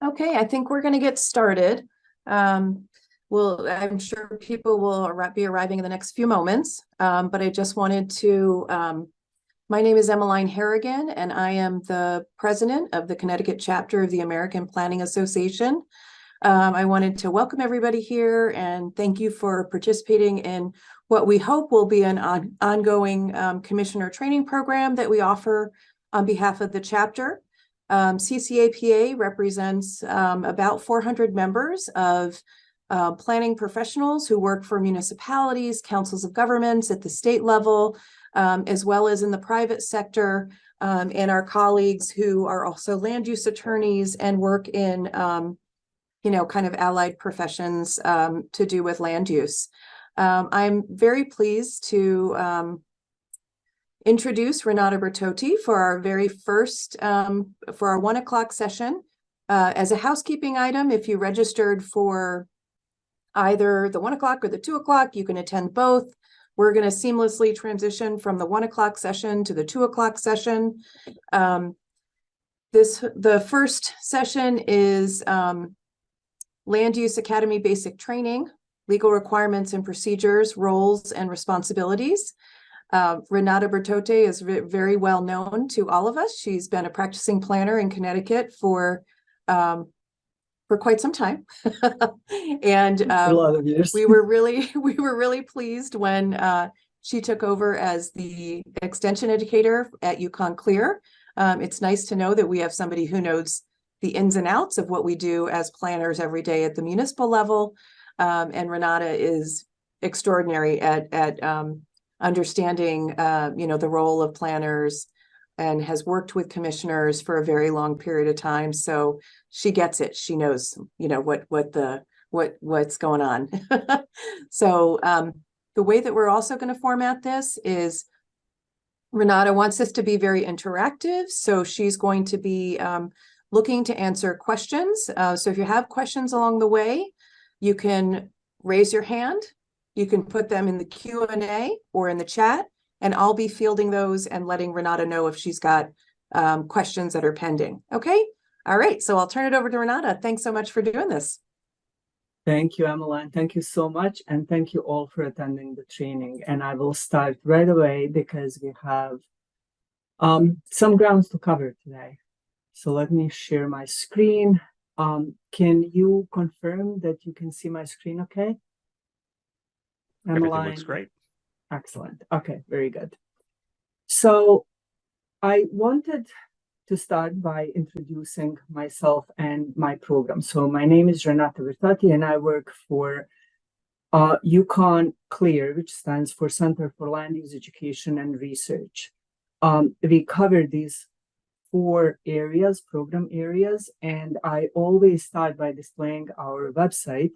Okay, I think we're going to get started. I'm sure people will be arriving in the next few moments, but I just wanted to, my name is Emmeline Harrigan, and I am the president of the Connecticut chapter of the American Planning Association. I wanted to welcome everybody here and thank you for participating in what we hope will be an ongoing commissioner training program that we offer on behalf of the chapter. CCAPA represents about 400 members of planning professionals who work for municipalities, councils of governments at the state level, as well as in the private sector, and our colleagues who are also land use attorneys and work in kind of allied professions to do with land use. I'm very pleased to introduce Renata Bertotti for our very first, for our 1 o'clock session. As a housekeeping item, if you registered for either the 1 o'clock or the 2 o'clock, you can attend both. We're going to seamlessly transition from the 1 o'clock session to the 2 o'clock session. The first session is Land Use Academy Basic Training, Legal Requirements and Procedures, Roles and Responsibilities. Renata Bertotti is very well known to all of us. She's been a practicing planner in Connecticut for quite some time. And a lot of years. we were really pleased when she took over as the extension educator at Yukon Clear. It's nice to know that we have somebody who knows the ins and outs of what we do as planners every day at the municipal level. And Renata is extraordinary at understanding, the role of planners and has worked with commissioners for a very long period of time. So she gets it. She knows, what's going on. So the way that we're also going to format this is Renata wants this to be very interactive. So she's going to be looking to answer questions. So if you have questions along the way, you can raise your hand. You can put them in the Q&A or in the chat, and I'll be fielding those and letting Renata know if she's got questions that are pending. Okay. All right. So I'll turn it over to Renata. Thanks so much for doing this. Thank you, Emmeline. Thank you so much. And thank you all for attending the training. And I will start right away because we have some grounds to cover today. So let me share my screen. Can you confirm that you can see my screen okay? Everything looks great. Excellent. Okay, very good. So I wanted to start by introducing myself and my program. So my name is Renata Bertotti, and I work for Yukon Clear, which stands for Center for Land Use Education and Research. We cover these 4 areas, program areas, and I always start by displaying our website,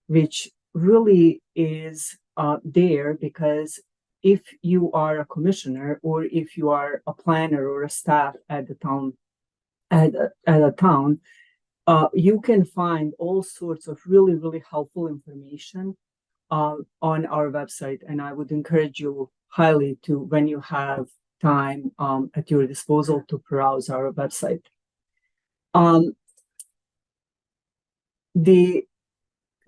which really is there because if you are a commissioner or if you are a planner or a staff at the town, you can find all sorts of really helpful information on our website. And I would encourage you highly to, when you have time at your disposal, to browse our website. The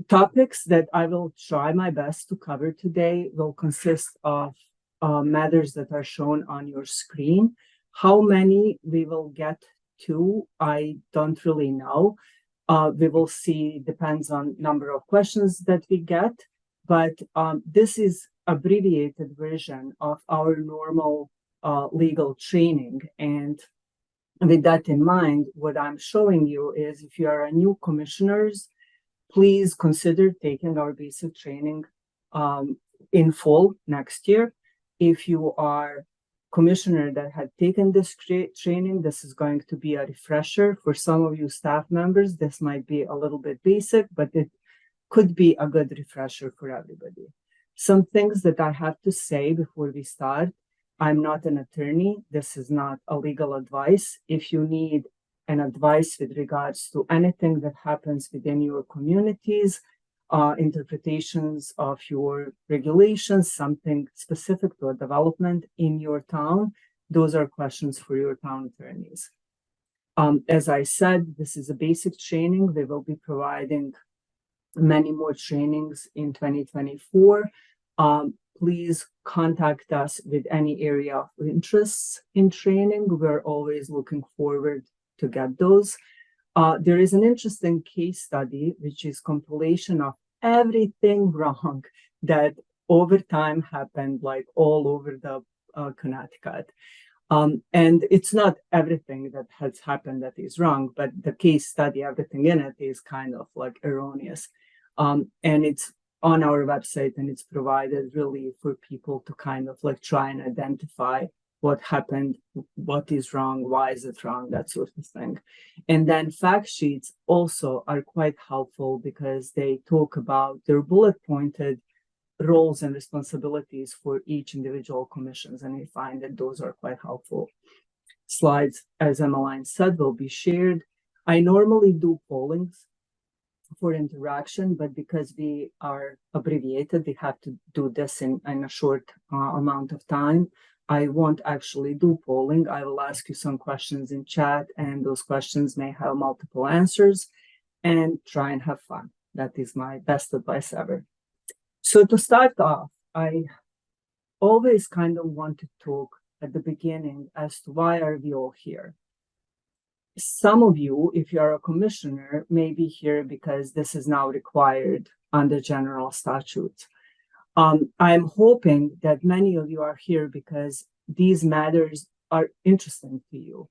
topics that I will try my best to cover today will consist of matters that are shown on your screen. How many we will get to, I don't really know. We will see, depends on number of questions that we get, but this is abbreviated version of our normal legal training. And with that in mind, what I'm showing you is if you are a new commissioners, please consider taking our basic training in fall next year. If you are commissioner that had taken this training, this is going to be a refresher. For some of you staff members, this might be a little bit basic, but it could be a good refresher for everybody. Some things that I have to say before we start. I'm not an attorney. This is not a legal advice. If you need an advice with regards to anything that happens within your communities, interpretations of your regulations, something specific to a development in your town, those are questions for your town attorneys. As I said, this is a basic training. We will be providing many more trainings in 2024. Please contact us with any area of interest in training. We're always looking forward to get those. There is an interesting case study, which is compilation of everything wrong that over time happened, like all over the Connecticut. And it's not everything that has happened that is wrong, but the case study, everything in it is kind of like erroneous. And it's on our website, and it's provided really for people to kind of like try and identify what happened, what is wrong, why is it wrong, that sort of thing. And then fact sheets also are quite helpful because they talk about their bullet pointed roles and responsibilities for each individual commissions, and I find that those are quite helpful. Slides, as Emmeline said, will be shared. I normally do pollings for interaction, but because we are abbreviated, we have to do this in a short amount of time. I won't actually do polling. I will ask you some questions in chat, and those questions may have multiple answers, and try and have fun. That is my best advice ever. So to start off, I always kind of want to talk at the beginning as to why are we all here. Some of you, if you are a commissioner, may be here because this is now required under general statutes. I'm hoping that many of you are here because these matters are interesting to you.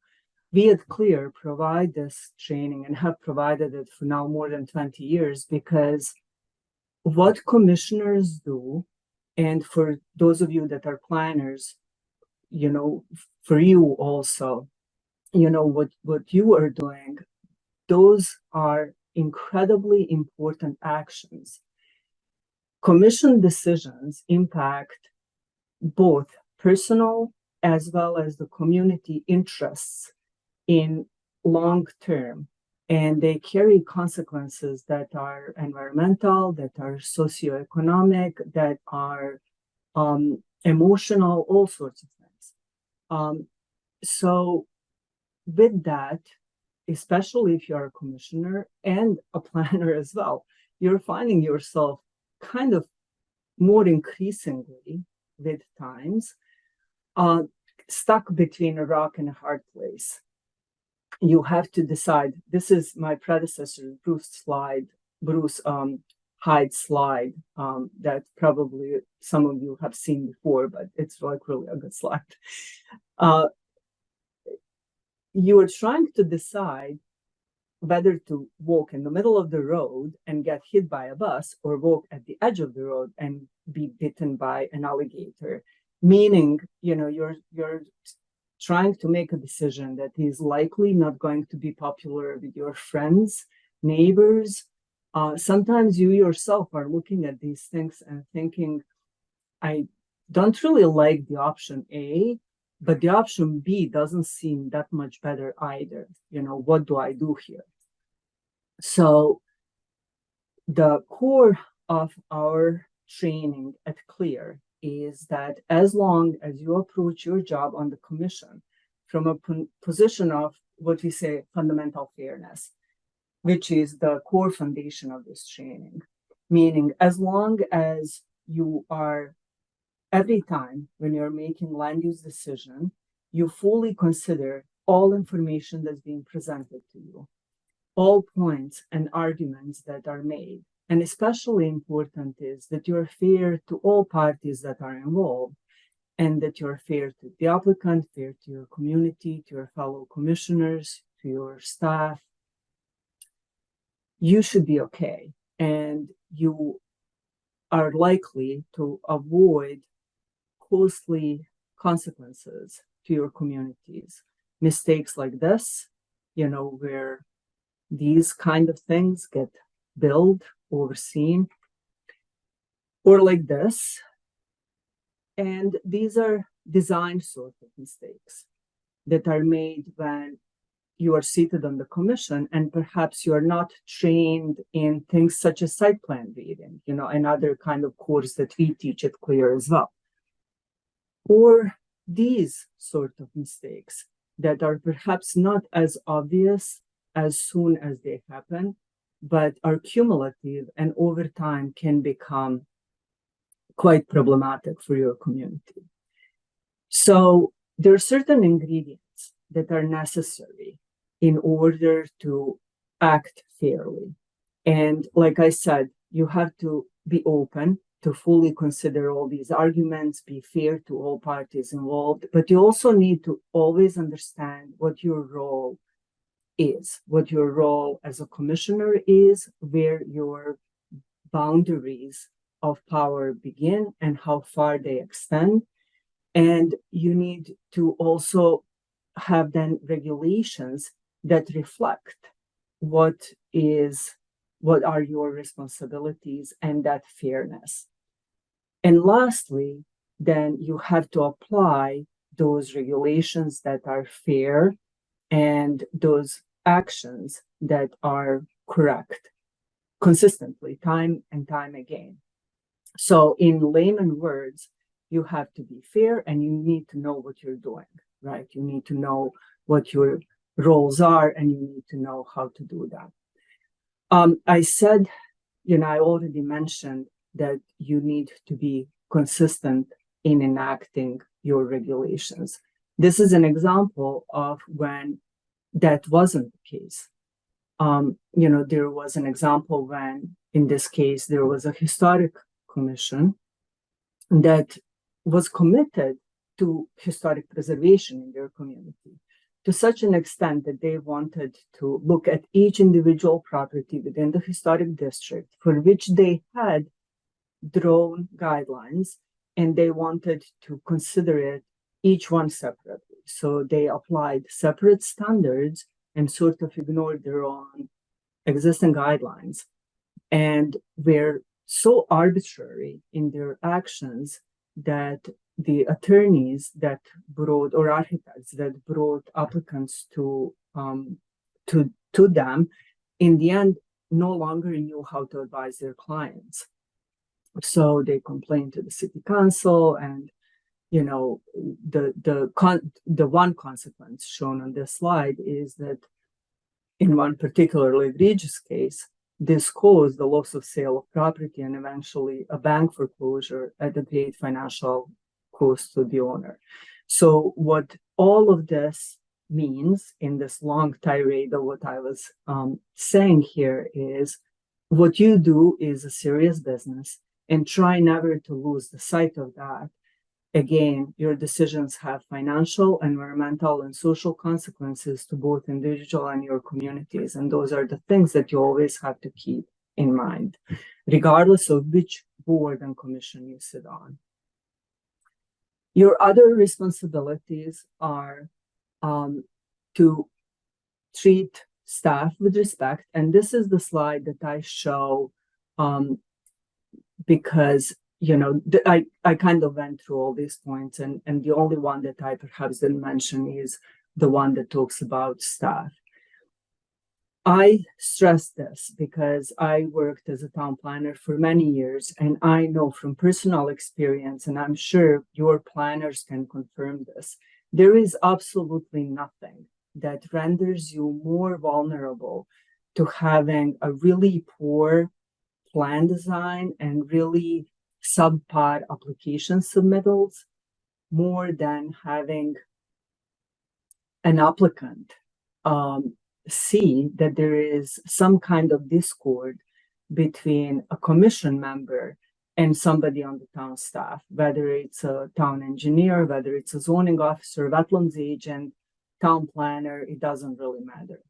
We at CLEAR provide this training and have provided it for now more than 20 years because what commissioners do, and for those of you that are planners, you know, for you also, you know, what you are doing, those are incredibly important actions. Commission decisions impact both personal as well as the community interests in long term, and they carry consequences that are environmental, that are socioeconomic, that are emotional, all sorts of things. So with that, especially if you're a commissioner and a planner as well, you're finding yourself kind of more increasingly with times stuck between a rock and a hard place. You have to decide. This is my predecessor, Bruce Hyde's slide that probably some of you have seen before, but it's like really a good slide. You are trying to decide whether to walk in the middle of the road and get hit by a bus or walk at the edge of the road and be bitten by an alligator. Meaning, you know, you're trying to make a decision that is likely not going to be popular with your friends, neighbors. Sometimes you yourself are looking at these things and thinking, I don't really like the option A, but the option B doesn't seem that much better either. You know, what do I do here? So the core of our training at CLEAR is that as long as you approach your job on the commission from a position of what we say fundamental fairness, which is the core foundation of this training, meaning as long as you are, every time when you're making land use decision, you fully consider all information that's being presented to you, all points and arguments that are made. And especially important is that you're fair to all parties that are involved, and that you're fair to the applicant, fair to your community, to your fellow commissioners, to your staff. You should be okay, and you are likely to avoid costly consequences to your communities. Mistakes like this, you know, where these kind of things get billed, overseen, or like this. And these are design sort of mistakes that are made when you are seated on the commission and perhaps you are not trained in things such as site plan reading, you know, another kind of course that we teach at CLEAR as well. Or these sort of mistakes that are perhaps not as obvious as soon as they happen, but are cumulative and over time can become quite problematic for your community. So there are certain ingredients that are necessary in order to act fairly. And like I said, you have to be open to fully consider all these arguments, be fair to all parties involved, but you also need to always understand what your role is, what your role as a commissioner is, where your boundaries of power begin and how far they extend. And you need to also have then regulations that reflect what are your responsibilities and that fairness. And lastly, then you have to apply those regulations that are fair and those actions that are correct consistently, time and time again. So in layman words, you have to be fair and you need to know what you're doing, right? You need to know what your roles are and you need to know how to do that. I said, I already mentioned that you need to be consistent in enacting your regulations. This is an example of when that wasn't the case. There was an example when, in this case, there was a historic commission that was committed to historic preservation in their community, to such an extent that they wanted to look at each individual property within the historic district for which they had drawn guidelines, and they wanted to consider it each one separately. So they applied separate standards and sort of ignored their own existing guidelines, and were so arbitrary in their actions that the attorneys that brought, or architects that brought applicants to them, in the end, no longer knew how to advise their clients. So they complained to the city council, and the one consequence shown on this slide is that in one particularly egregious case, this caused the loss of sale of property and eventually a bank foreclosure at a great financial cost to the owner. So what all of this means in this long tirade of what I was saying here is, what you do is a serious business, and try never to lose the sight of that. Again, your decisions have financial, environmental, and social consequences to both individual and your communities. And those are the things that you always have to keep in mind, regardless of which board and commission you sit on. Your other responsibilities are to treat staff with respect. And this is the slide that I show because I kind of went through all these points, and the only one that I perhaps didn't mention is the one that talks about staff. I stress this because I worked as a town planner for many years, and I know from personal experience, and I'm sure your planners can confirm this, there is absolutely nothing that renders you more vulnerable to having a really poor plan design and really subpar application submittals more than having an applicant see that there is some kind of discord between a commission member and somebody on the town staff, whether it's a town engineer, whether it's a zoning officer, wetlands agent, town planner, it doesn't really matter.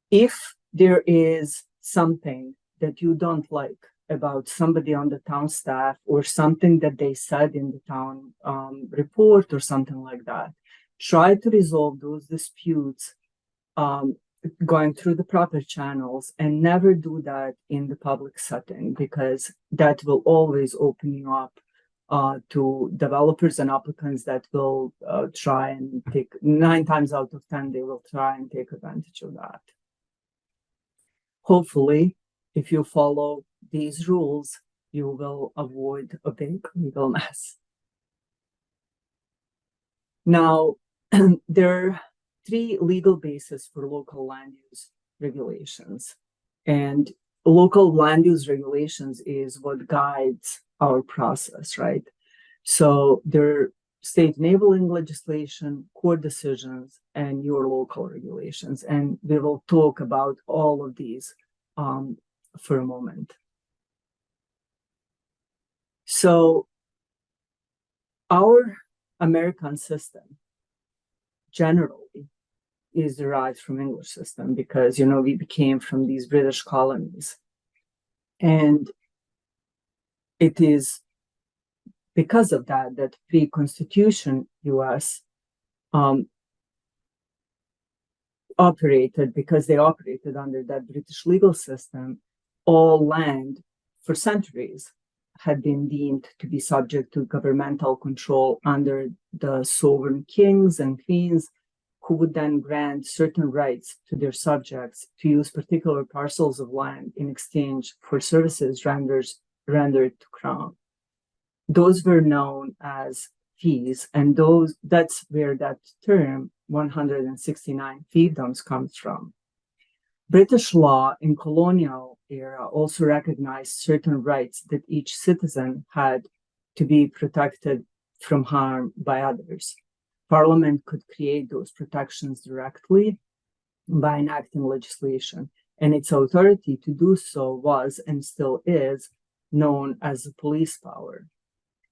If there is something that you don't like about somebody on the town staff, or something that they said in the town report or something like that, try to resolve those disputes going through the proper channels, and never do that in the public setting, because that will always open you up to developers and applicants that will try and take, 9 times out of 10, they will try and take advantage of that. Hopefully, if you follow these rules, you will avoid a big legal mess. Now, there are three legal bases for local land use regulations. And local land use regulations is what guides our process, right? So there are state enabling legislation, court decisions, and your local regulations. And we will talk about all of these for a moment. So our American system generally is derived from English system because, you know, we became from these British colonies. And it is because of that, that pre-Constitution US operated, because they operated under that British legal system, all land for centuries had been deemed to be subject to governmental control under the sovereign kings and queens, who would then grant certain rights to their subjects to use particular parcels of land in exchange for services rendered to Crown. Those were known as fees, and that's where that term 169 fiefdoms comes from. British law in colonial era also recognized certain rights that each citizen had to be protected from harm by others. Parliament could create those protections directly by enacting legislation, and its authority to do so was, and still is, known as the police power.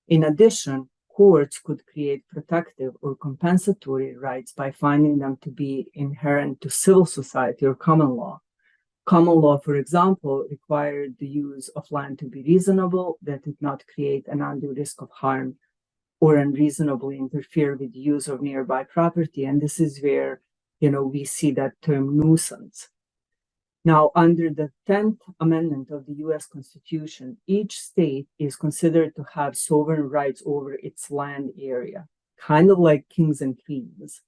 In addition, courts could create protective or compensatory rights by finding them to be inherent to civil society or common law. Common law, for example, required the use of land to be reasonable, that did not create an undue risk of harm or unreasonably interfere with the use of nearby property. And this is where, you know, we see that term nuisance. Now, under the 10th Amendment of the US Constitution, each state is considered to have sovereign rights over its land area, kind of like kings and queens.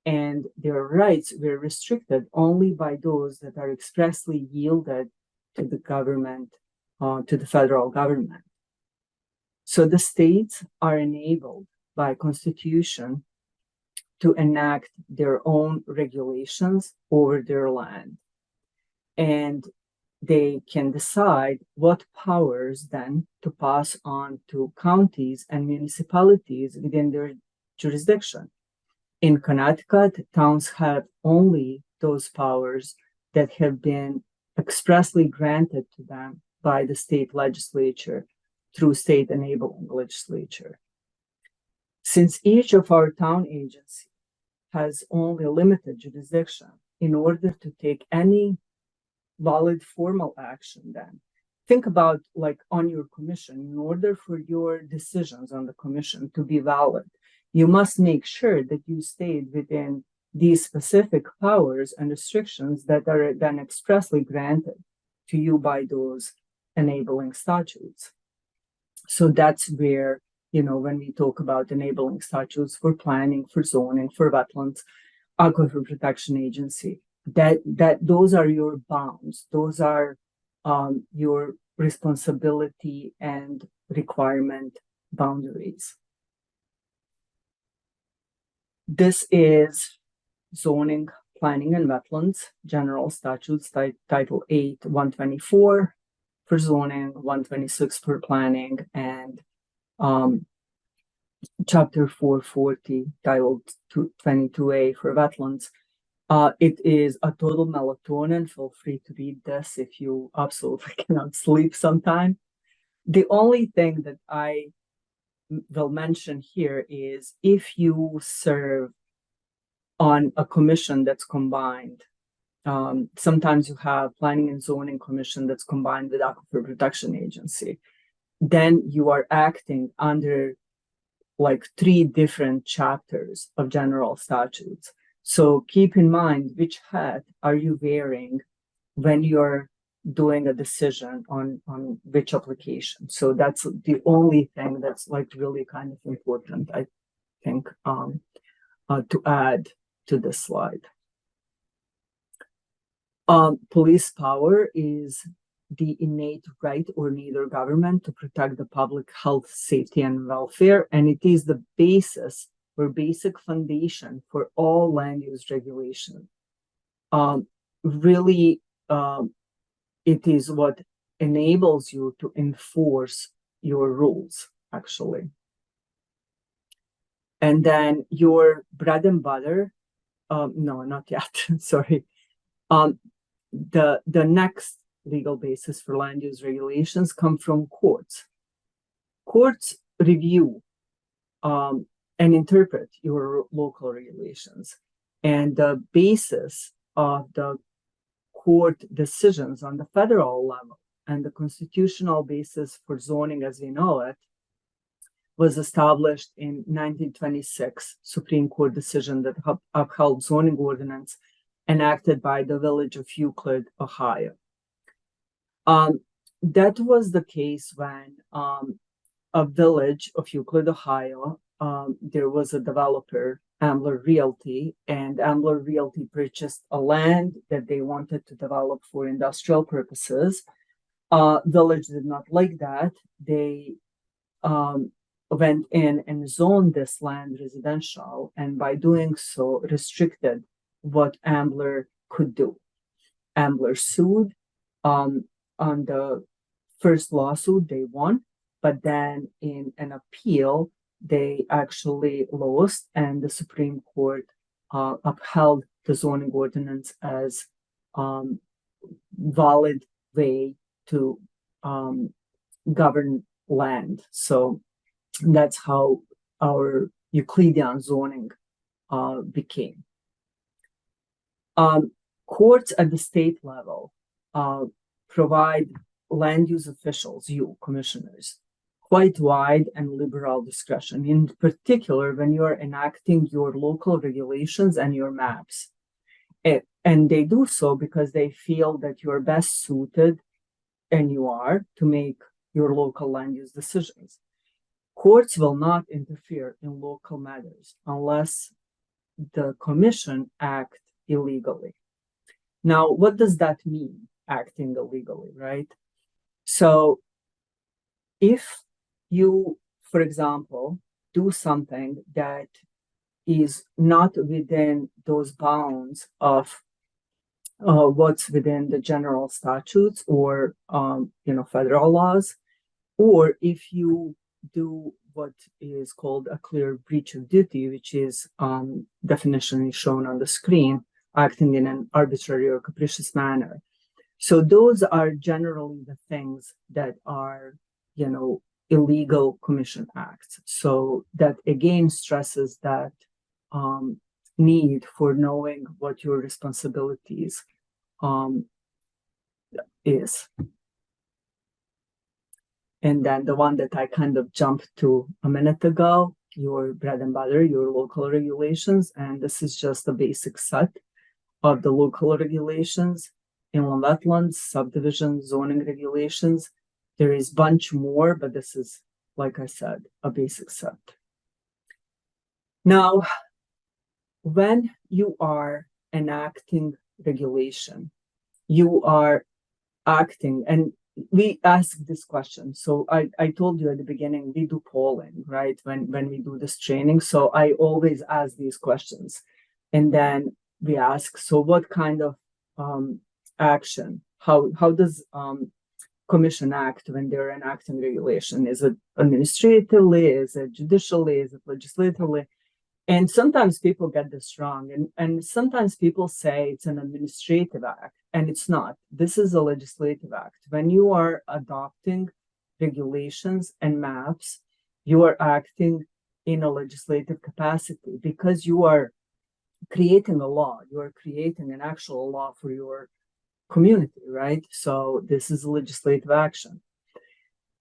And their rights were restricted only by those that are expressly yielded to the government, to the federal government. So the states are enabled by Constitution to enact their own regulations over their land. And they can decide what powers then to pass on to counties and municipalities within their jurisdiction. In Connecticut, towns have only those powers that have been expressly granted to them by the state legislature through state enabling legislature. Since each of our town agencies has only limited jurisdiction, in order to take any valid formal action, then think about, like, on your commission, in order for your decisions on the commission to be valid, you must make sure that you stayed within these specific powers and restrictions that are then expressly granted to you by those enabling statutes. So that's where, you know, when we talk about enabling statutes for planning, for zoning, for wetlands, Aquifer Protection Agency, that those are your bounds. Those are your responsibility and requirement boundaries. This is zoning, planning, and wetlands, General Statutes, Title 8, 124 for zoning, 126 for planning, and Chapter 440, Title 22A for wetlands. It is a total melatonin. Feel free to read this if you absolutely cannot sleep sometime. The only thing that I will mention here is if you serve on a commission that's combined, sometimes you have planning and zoning commission that's combined with Aquifer Protection Agency, then you are acting under like 3 different chapters of general statutes. So keep in mind which hat are you wearing when you're doing a decision on which application. So that's the only thing that's like really kind of important, I think, to add to this slide. Police power is the innate right or neither government to protect the public health, safety, and welfare, and it is the basis or basic foundation for all land use regulation. Really, it is what enables you to enforce your rules, actually. And then your bread and butter, no, not yet, sorry. The next legal basis for land use regulations come from courts. Courts review and interpret your local regulations, and the basis of the court decisions on the federal level and the constitutional basis for zoning as we know it was established in 1926 Supreme Court decision that upheld zoning ordinance enacted by the Village of Euclid, Ohio. That was the case when a Village of Euclid, Ohio, there was a developer, Ambler Realty, and Ambler Realty purchased a land that they wanted to develop for industrial purposes. Village did not like that. They went in and zoned this land residential, and by doing so restricted what Ambler could do. Ambler sued. On the first lawsuit they won, but then in an appeal they actually lost, and the Supreme Court upheld the zoning ordinance as valid way to govern land. So that's how our Euclidean zoning became. Courts at the state level provide land use officials, you commissioners, quite wide and liberal discretion, in particular when you are enacting your local regulations and your maps. And they do so because they feel that you are best suited, and you are, to make your local land use decisions. Courts will not interfere in local matters unless the commission act illegally. Now, what does that mean, acting illegally, right? So if you, for example, do something that is not within those bounds of what's within the general statutes or federal laws, or if you do what is called a clear breach of duty, which is definitionally shown on the screen, acting in an arbitrary or capricious manner. So those are generally the things that are, illegal commission acts. So that again stresses that need for knowing what your responsibilities is. And then the one that I kind of jumped to a minute ago, your bread and butter, your local regulations. And this is just a basic set of the local regulations, inland wetlands, subdivision, zoning regulations. There is a bunch more, but this is, like I said, a basic set. Now, when you are enacting regulation, you are acting, and we ask this question. So I told you at the beginning, we do polling, right? When we do this training. So I always ask these questions. And then we ask, so what kind of action? How does commission act when they're enacting regulation? Is it administratively? Is it judicially? Is it legislatively? And sometimes people get this wrong. And sometimes people say it's an administrative act, and it's not. This is a legislative act. When you are adopting regulations and maps, you are acting in a legislative capacity because you are creating a law. You are creating an actual law for your community, right? So this is a legislative action.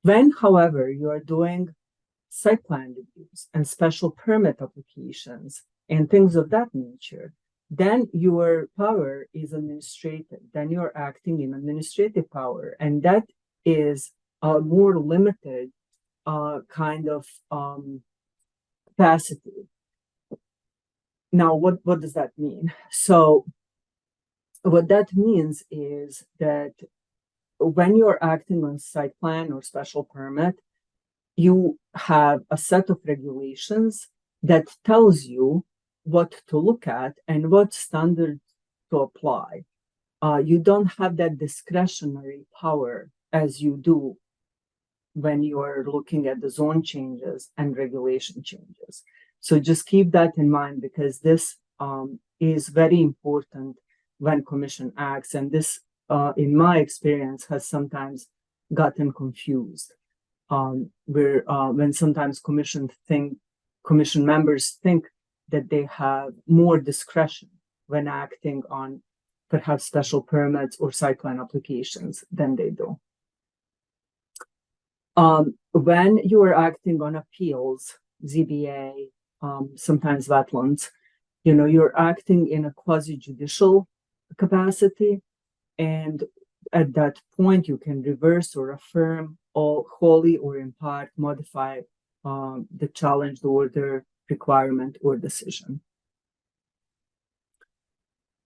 When, however, you are doing site plan reviews and special permit applications and things of that nature, then your power is administrative. Then you're acting in administrative power, and that is a more limited kind of capacity. Now, what does that mean? So what that means is that when you're acting on site plan or special permit, you have a set of regulations that tells you what to look at and what standard to apply. You don't have that discretionary power as you do when you are looking at the zone changes and regulation changes. So just keep that in mind, because this is very important when commission acts, and this, in my experience, has sometimes gotten confused. When sometimes commission members think that they have more discretion when acting on perhaps special permits or site plan applications than they do. When you are acting on appeals, ZBA, sometimes wetlands, you're acting in a quasi-judicial capacity, and at that point you can reverse or affirm, or wholly or in part modify the challenged order, requirement, or decision.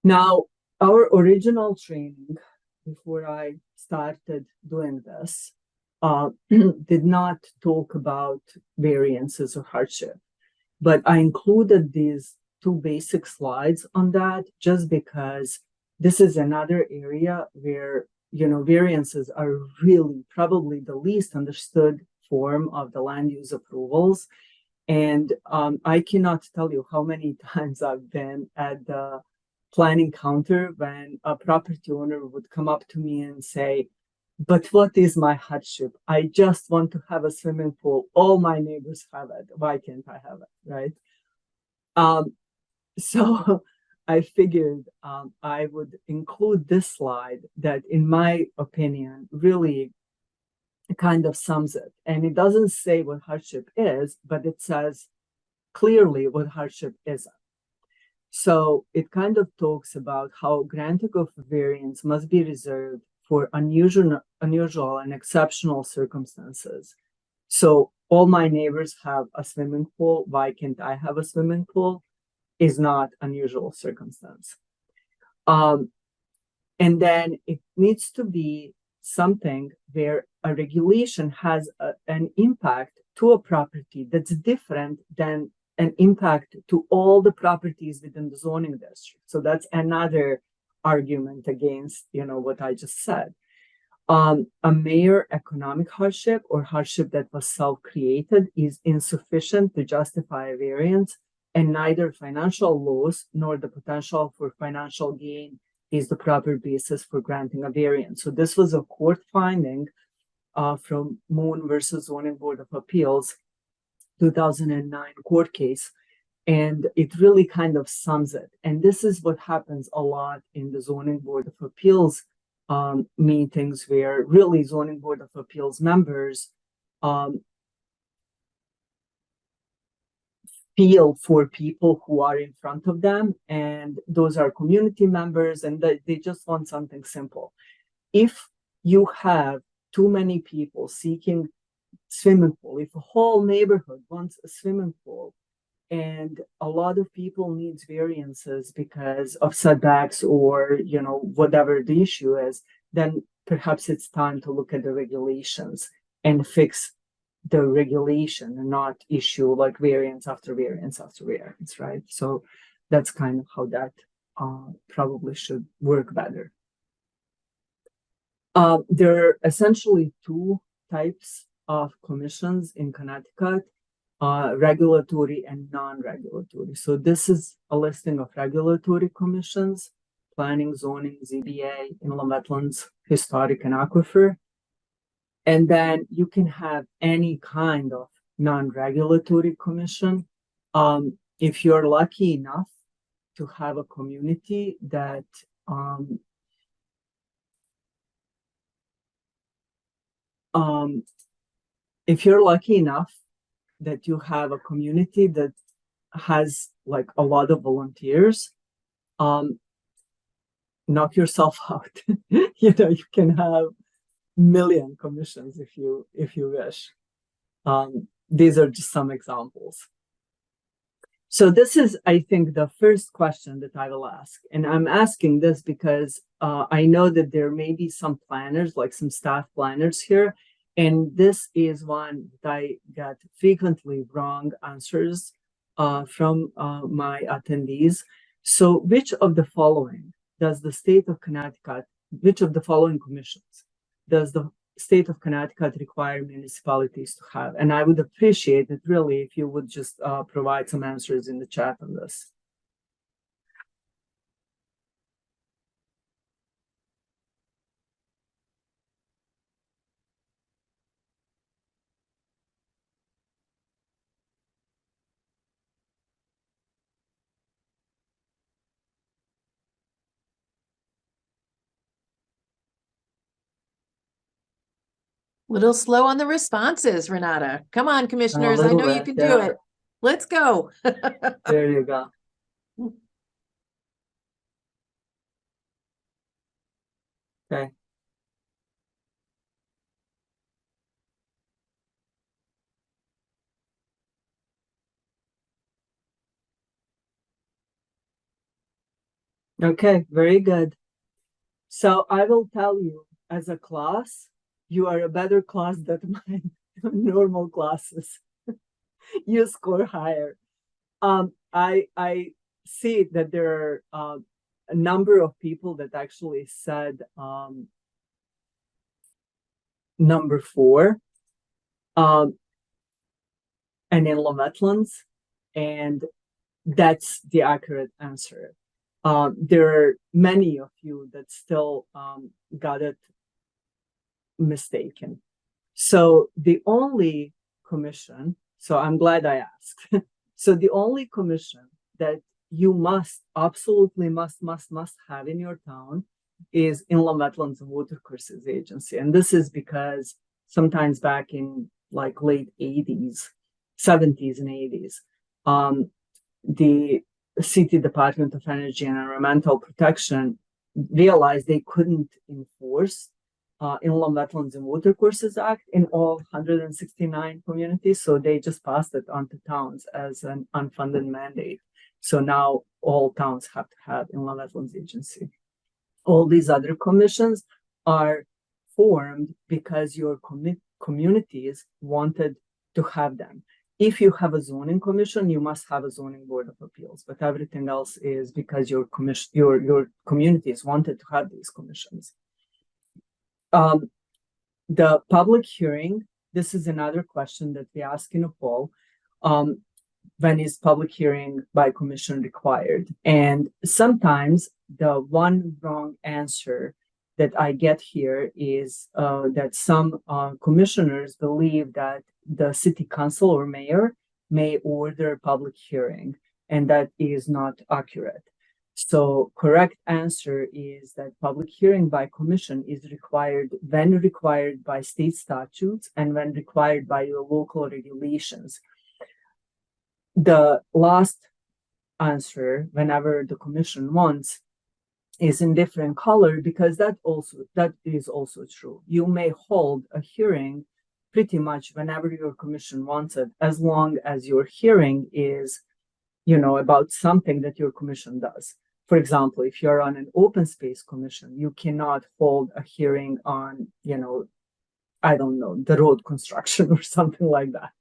Now, our original training, before I started doing this, did not talk about variances or hardship, but I included these two basic slides on that just because this is another area where, variances are really probably the least understood form of the land use approvals. And I cannot tell you how many times I've been at the planning counter when a property owner would come up to me and say, "But what is my hardship? I just want to have a swimming pool. All my neighbors have it. Why can't I have it?" Right? So I figured I would include this slide that, in my opinion, really kind of sums it. And it doesn't say what hardship is, but it says clearly what hardship isn't. So it kind of talks about how granting of variance must be reserved for unusual and exceptional circumstances. So all my neighbors have a swimming pool. Why can't I have a swimming pool? Is not unusual circumstance. And then it needs to be something where a regulation has an impact to a property that's different than an impact to all the properties within the zoning district. So that's another argument against, what I just said. A mere economic hardship or hardship that was self-created is insufficient to justify a variance, and neither financial loss nor the potential for financial gain is the proper basis for granting a variance. So this was a court finding from Moon versus Zoning Board of Appeals, 2009 court case, and it really kind of sums it. And this is what happens a lot in the Zoning Board of Appeals meetings, where really Zoning Board of Appeals members feel for people who are in front of them, and those are community members, and they just want something simple. If you have too many people seeking swimming pool, if a whole neighborhood wants a swimming pool and a lot of people needs variances because of setbacks or whatever the issue is, then perhaps it's time to look at the regulations and fix the regulation and not issue like variance after variance after variance, right? So that's kind of how that probably should work better. There are essentially two types of commissions in Connecticut, regulatory and non-regulatory. So this is a listing of regulatory commissions: planning, zoning, ZBA, inland wetlands, historic, and aquifer. And then you can have any kind of non-regulatory commission. If you're lucky enough to have a community that if you're lucky enough that you have a community that has like a lot of volunteers, knock yourself out. You can have million commissions if you wish. These are just some examples. So this is, I think, the first question that I will ask. And I'm asking this because I know that there may be some planners, like some staff planners here. And this is one that I got frequently wrong answers from my attendees. So which of the following does the state of Connecticut, which of the following commissions does the state of Connecticut require municipalities to have? And I would appreciate it really if you would just provide some answers in the chat on this. Little slow on the responses, Renata. Come on, commissioners. I little know you bit, can do yeah. it. Let's go. There you go. Okay. Okay, very good. So I will tell you, as a class, you are a better class than my normal classes. You score higher. I see that there are a number of people that actually said number 4, and inland wetlands, and that's the accurate answer. There are many of you that still got it mistaken. So the only commission, so I'm glad I asked. So the only commission that you must, absolutely must have in your town is Inland Wetlands and Watercourses Agency. And this is because sometimes back in like late 80s, 70s and 80s, the City Department of Energy and Environmental Protection realized they couldn't enforce Inland Wetlands and Watercourses Act in all 169 communities. So they just passed it on to towns as an unfunded mandate. So now all towns have to have Inland Wetlands Agency. All these other commissions are formed because your communities wanted to have them. If you have a zoning commission, you must have a zoning board of appeals, but everything else is because your communities wanted to have these commissions. The public hearing, this is another question that we ask in a poll. When is public hearing by commission required? And sometimes the one wrong answer that I get here is that some commissioners believe that the city council or mayor may order a public hearing, and that is not accurate. So correct answer is that public hearing by commission is required when required by state statutes and when required by your local regulations. The last answer, whenever the commission wants, is in different color because that is also true. You may hold a hearing pretty much whenever your commission wants it, as long as your hearing is, about something that your commission does. For example, if you're on an open space commission, you cannot hold a hearing on, I don't know, the road construction or something like that.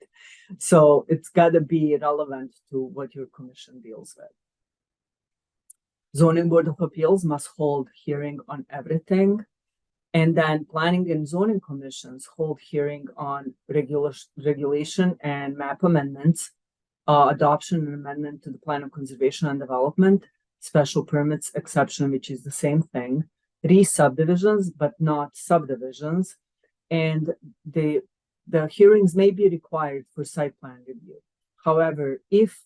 So it's got to be relevant to what your commission deals with. Zoning Board of Appeals must hold hearing on everything. And then planning and zoning commissions hold hearing on regulation and map amendments, adoption and amendment to the plan of conservation and development, special permits exception, which is the same thing, re-subdivisions, but not subdivisions. And the hearings may be required for site plan review. However, if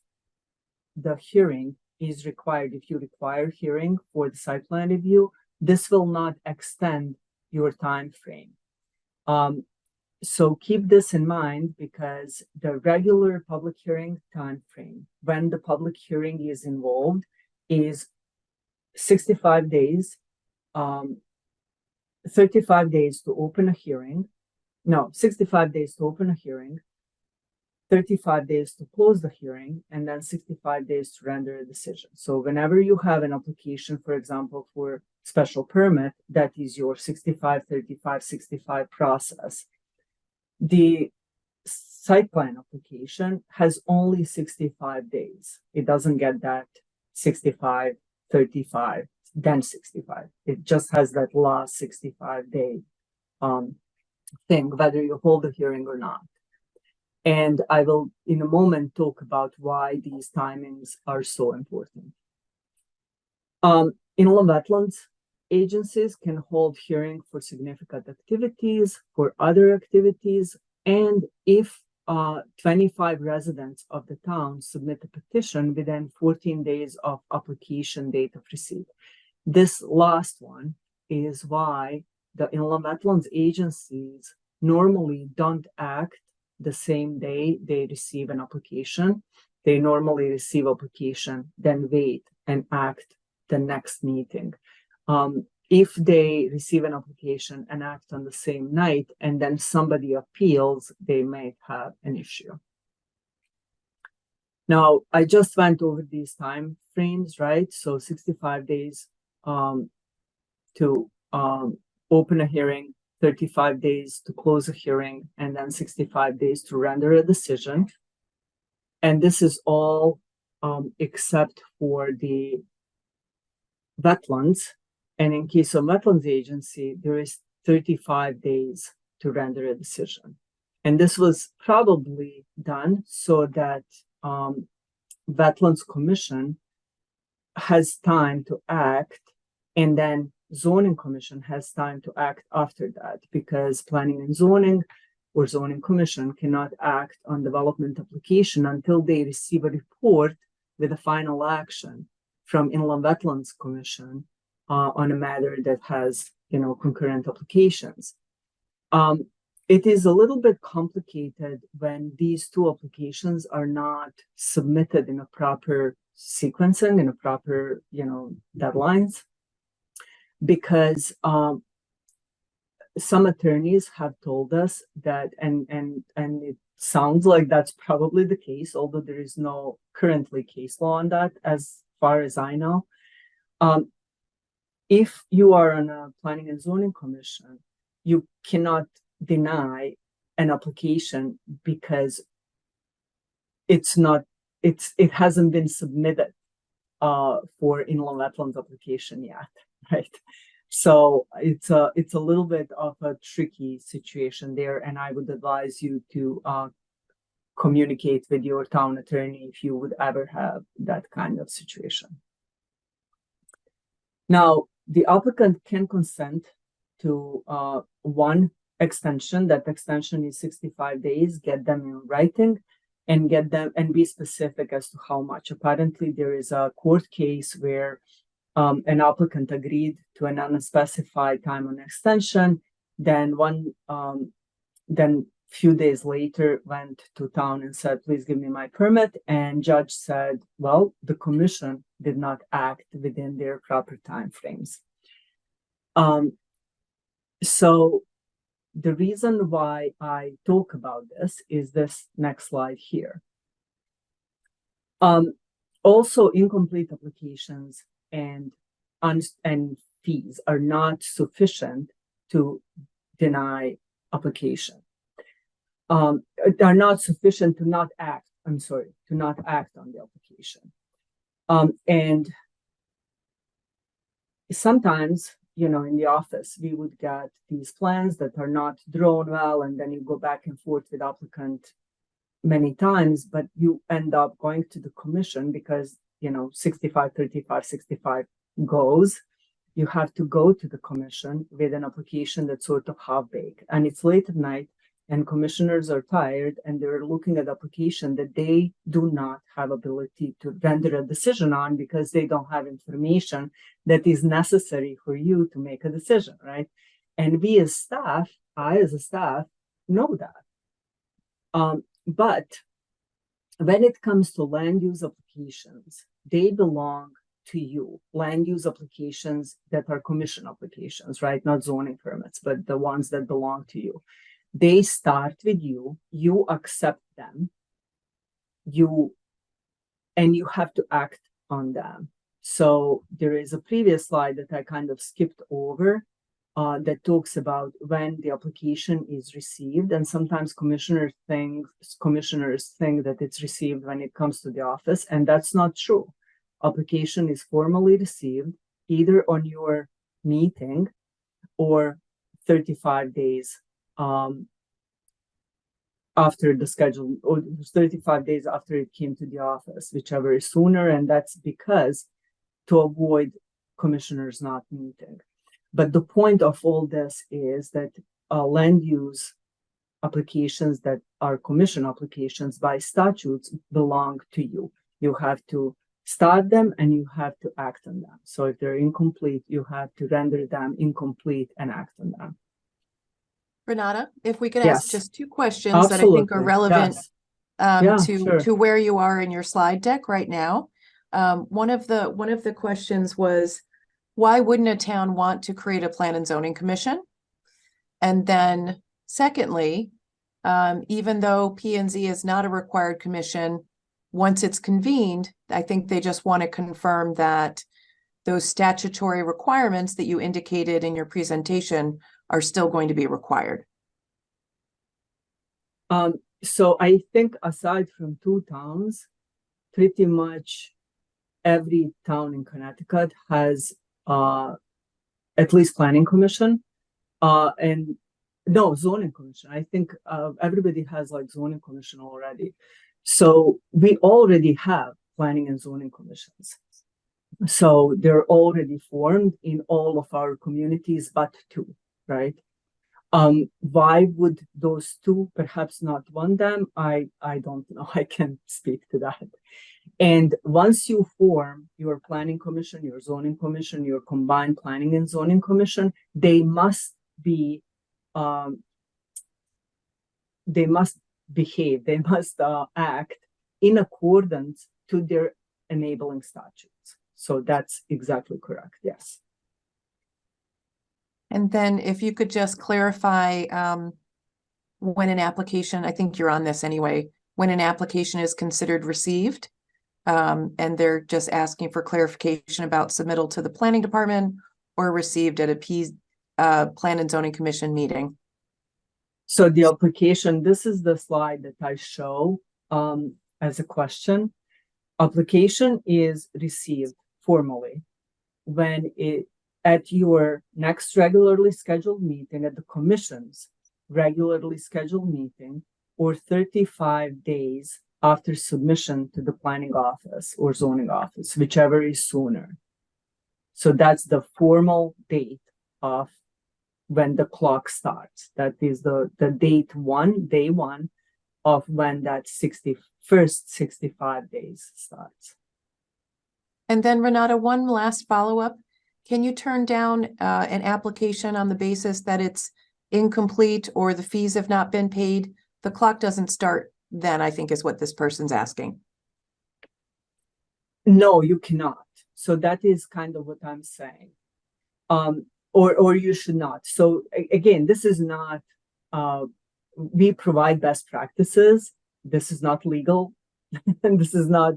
the hearing is required, if you require hearing for the site plan review, this will not extend your time frame. So keep this in mind because the regular public hearing time frame, when the public hearing is involved, is 65 days, 35 days to open a hearing. No, 65 days to open a hearing, 35 days to close the hearing, and then 65 days to render a decision. So whenever you have an application, for example, for special permit, that is your 65, 35, 65 process. The site plan application has only 65 days. It doesn't get that 65, 35, then 65. It just has that last 65-day thing, whether you hold a hearing or not. And I will, in a moment, talk about why these timings are so important. Inland wetlands agencies can hold hearing for significant activities, for other activities, and if 25 residents of the town submit a petition within 14 days of application date of receipt. This last one is why the inland wetlands agencies normally don't act the same day they receive an application. They normally receive application, then wait and act the next meeting. If they receive an application and act on the same night and then somebody appeals, they may have an issue. Now, I just went over these time frames, right? So 65 days to open a hearing, 35 days to close a hearing, and then 65 days to render a decision. And this is all except for the wetlands. And in case of wetlands agency, there is 35 days to render a decision. And this was probably done so that Wetlands Commission has time to act, and then Zoning Commission has time to act after that, because Planning and Zoning or Zoning Commission cannot act on development application until they receive a report with a final action from Inland Wetlands Commission on a matter that has, concurrent applications. It is a little bit complicated when these two applications are not submitted in a proper sequencing, in a proper, deadlines, because some attorneys have told us that, and it sounds like that's probably the case, although there is no currently case law on that, as far as I know. If you are on a Planning and Zoning Commission, you cannot deny an application because it hasn't been submitted for inland wetlands application yet, right? So it's a little bit of a tricky situation there, and I would advise you to communicate with your town attorney if you would ever have that kind of situation. Now, the applicant can consent to one extension. That extension is 65 days. Get them in writing and be specific as to how much. Apparently, there is a court case where an applicant agreed to an unspecified time on extension. Then few days later went to town and said, please give me my permit. And judge said, well, the commission did not act within their proper time frames. So the reason why I talk about this is this next slide here. Also, incomplete applications and fees are not sufficient to deny application. Are not sufficient to not act. To not act on the application. And sometimes, in the office, we would get these plans that are not drawn well, and then you go back and forth with applicant many times, but you end up going to the commission because, 65, 35, 65 goes. You have to go to the commission with an application that's sort of half-baked, and it's late at night, and commissioners are tired, and they're looking at application that they do not have ability to render a decision on because they don't have information that is necessary for you to make a decision, right? And we as staff, I as a staff, know that. But when it comes to land use applications, they belong to you. Land use applications that are commission applications, right? Not zoning permits, but the ones that belong to you. They start with you, you accept them, and you have to act on them. So there is a previous slide that I kind of skipped over that talks about when the application is received, and sometimes commissioners think that it's received when it comes to the office, and that's not true. Application is formally received either on your meeting or 35 days after the schedule, or 35 days after it came to the office, whichever is sooner, and that's because to avoid commissioners not meeting. But the point of all this is that land use applications that are commission applications by statutes belong to you. You have to start them and you have to act on them. So if they're incomplete, you have to render them incomplete and act on them. Renata, if we could Yes. ask just two questions that I think are Absolutely. relevant Yes. Yeah, to sure. where you are in your slide deck right now. One of the questions was, why wouldn't a town want to create a plan and zoning commission? And then secondly, even though P and Z is not a required commission, once it's convened, I think they just want to confirm that those statutory requirements that you indicated in your presentation are still going to be required. So I think aside from two towns, pretty much every town in Connecticut has at least planning commission, and no, zoning commission. I think everybody has like zoning commission already. So we already have planning and zoning commissions. So they're already formed in all of our communities, but two, right? Why would those two perhaps not want them? I don't know. I can't speak to that. And once you form your planning commission, your zoning commission, your combined planning and zoning commission, they must be, they must behave, they must act in accordance to their enabling statutes. So that's exactly correct. Yes. And then if you could just clarify when an application, I think you're on this anyway, when an application is considered received, and they're just asking for clarification about submittal to the planning department or received at a plan and zoning commission meeting. So the application, this is the slide that I show as a question. Application is received formally when it at your next regularly scheduled meeting, at the commission's regularly scheduled meeting, or 35 days after submission to the planning office or zoning office, whichever is sooner. So that's the formal date of when the clock starts. That is the day one of when that 65 days starts. And then Renata, one last follow-up. Can you turn down an application on the basis that it's incomplete or the fees have not been paid? The clock doesn't start then, I think is what this person's asking. No, you cannot. So that is kind of what I'm saying. Or you should not. So again, this is not, we provide best practices. This is not legal. And this is not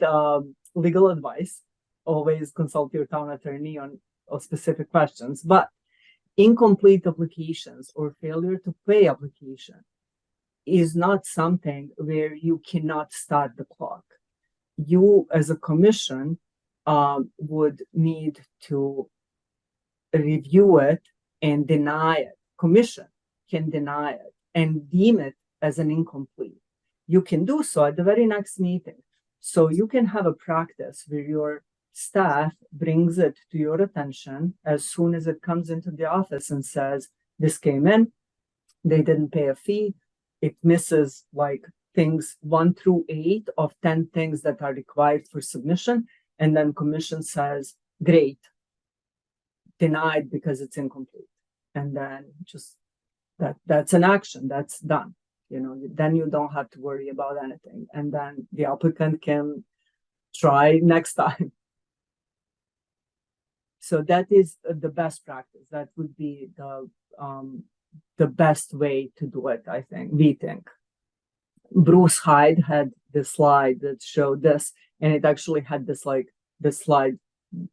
legal advice. Always consult your town attorney on specific questions, but incomplete applications or failure to pay application is not something where you cannot start the clock. You as a commission would need to review it and deny it. Commission can deny it and deem it as an incomplete. You can do so at the very next meeting. So you can have a practice where your staff brings it to your attention as soon as it comes into the office and says, this came in, they didn't pay a fee. It misses like things 1 through 8 of 10 things that are required for submission. And then commission says, great, denied because it's incomplete. And then just that's an action that's done. You know, then you don't have to worry about anything. And then the applicant can try next time. So that is the best practice. That would be the best way to do it, I think, we think. Bruce Hyde had this slide that showed this, and it actually had this slide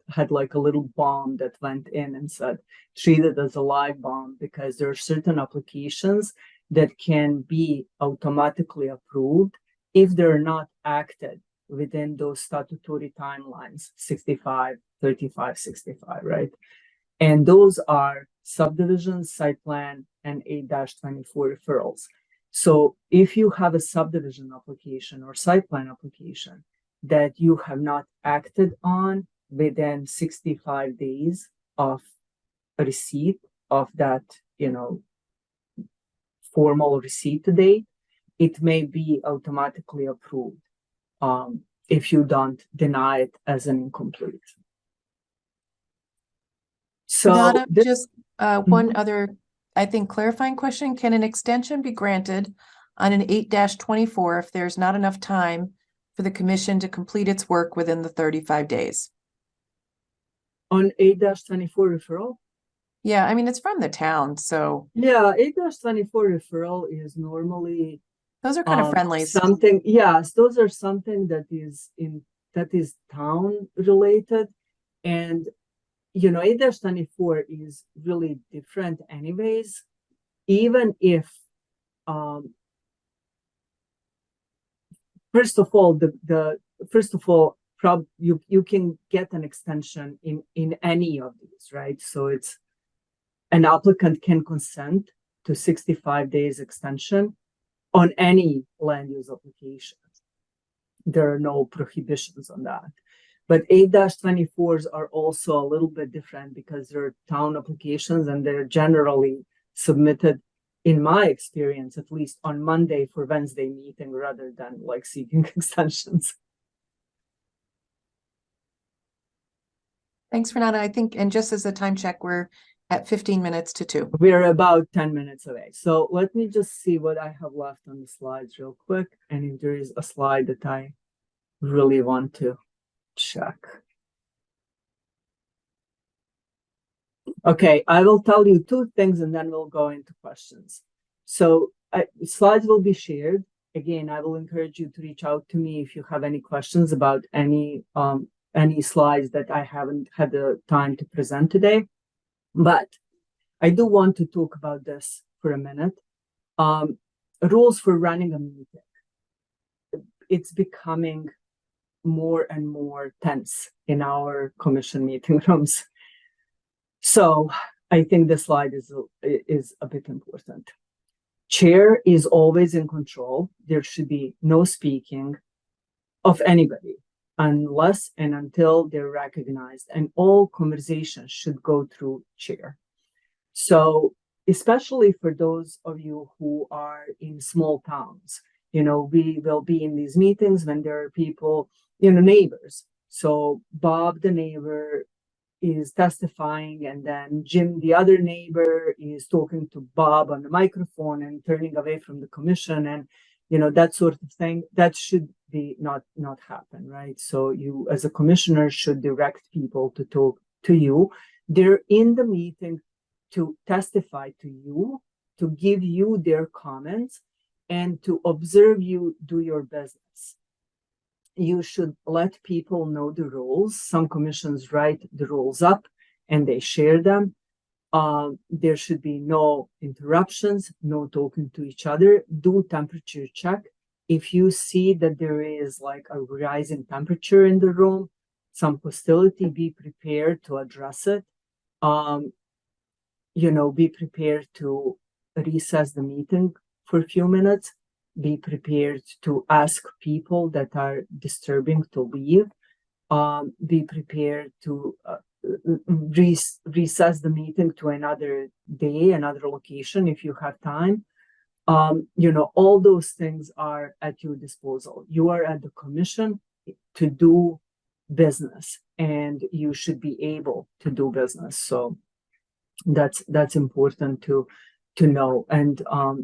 had like a little bomb that went in and said, treat it as a live bomb, because there are certain applications that can be automatically approved if they're not acted within those statutory timelines, 65, 35, 65, right? And those are subdivisions, site plan, and 8-24 referrals. So if you have a subdivision application or site plan application that you have not acted on within 65 days of receipt of that, formal receipt date, it may be automatically approved if you don't deny it as an incomplete. So Renata, this- just one other, I think, clarifying question. Can an extension be granted on an 8-24 if there's not enough time for the commission to complete its work within the 35 days? on 8-24 referral? Yeah, I mean, it's from the town, so Yeah, 8-24 referral is normally those are kind of friendly. something, yes, those are something that is town related. And 8-24 is really different anyways, even if first of all, you can get an extension in any of these, right? So it's an applicant can consent to 65 days extension on any land use application. There are no prohibitions on that. But 8-24s are also a little bit different because they're town applications and they're generally submitted, in my experience, at least on Monday for Wednesday meeting rather than like seeking extensions. Thanks, Renata. I think, and just as a time check, we're at 15 minutes to 2. We're about 10 minutes away. So let me just see what I have left on the slides real quick. And if there is a slide that I really want to check. Okay, I will tell you 2 things and then we'll go into questions. So slides will be shared. Again, I will encourage you to reach out to me if you have any questions about any slides that I haven't had the time to present today. But I do want to talk about this for a minute. Rules for running a meeting. It's becoming more and more tense in our commission meeting rooms. So I think the slide is a bit important. Chair is always in control. There should be no speaking of anybody unless and until they're recognized, and all conversations should go through chair. So especially for those of you who are in small towns, we will be in these meetings when there are people, neighbors. So Bob, the neighbor, is testifying, and then Jim, the other neighbor, is talking to Bob on the microphone and turning away from the commission, and that sort of thing. That should be not happen, right? So you, as a commissioner, should direct people to talk to you. They're in the meeting to testify to you, to give you their comments, and to observe you do your business. You should let people know the rules. Some commissions write the rules up and they share them. There should be no interruptions, no talking to each other. Do temperature check. If you see that there is like a rising temperature in the room, some hostility, be prepared to address it. Be prepared to recess the meeting for a few minutes. Be prepared to ask people that are disturbing to leave. Be prepared to recess the meeting to another day, another location if you have time. All those things are at your disposal. You are at the commission to do business, and you should be able to do business. So that's important to know. And a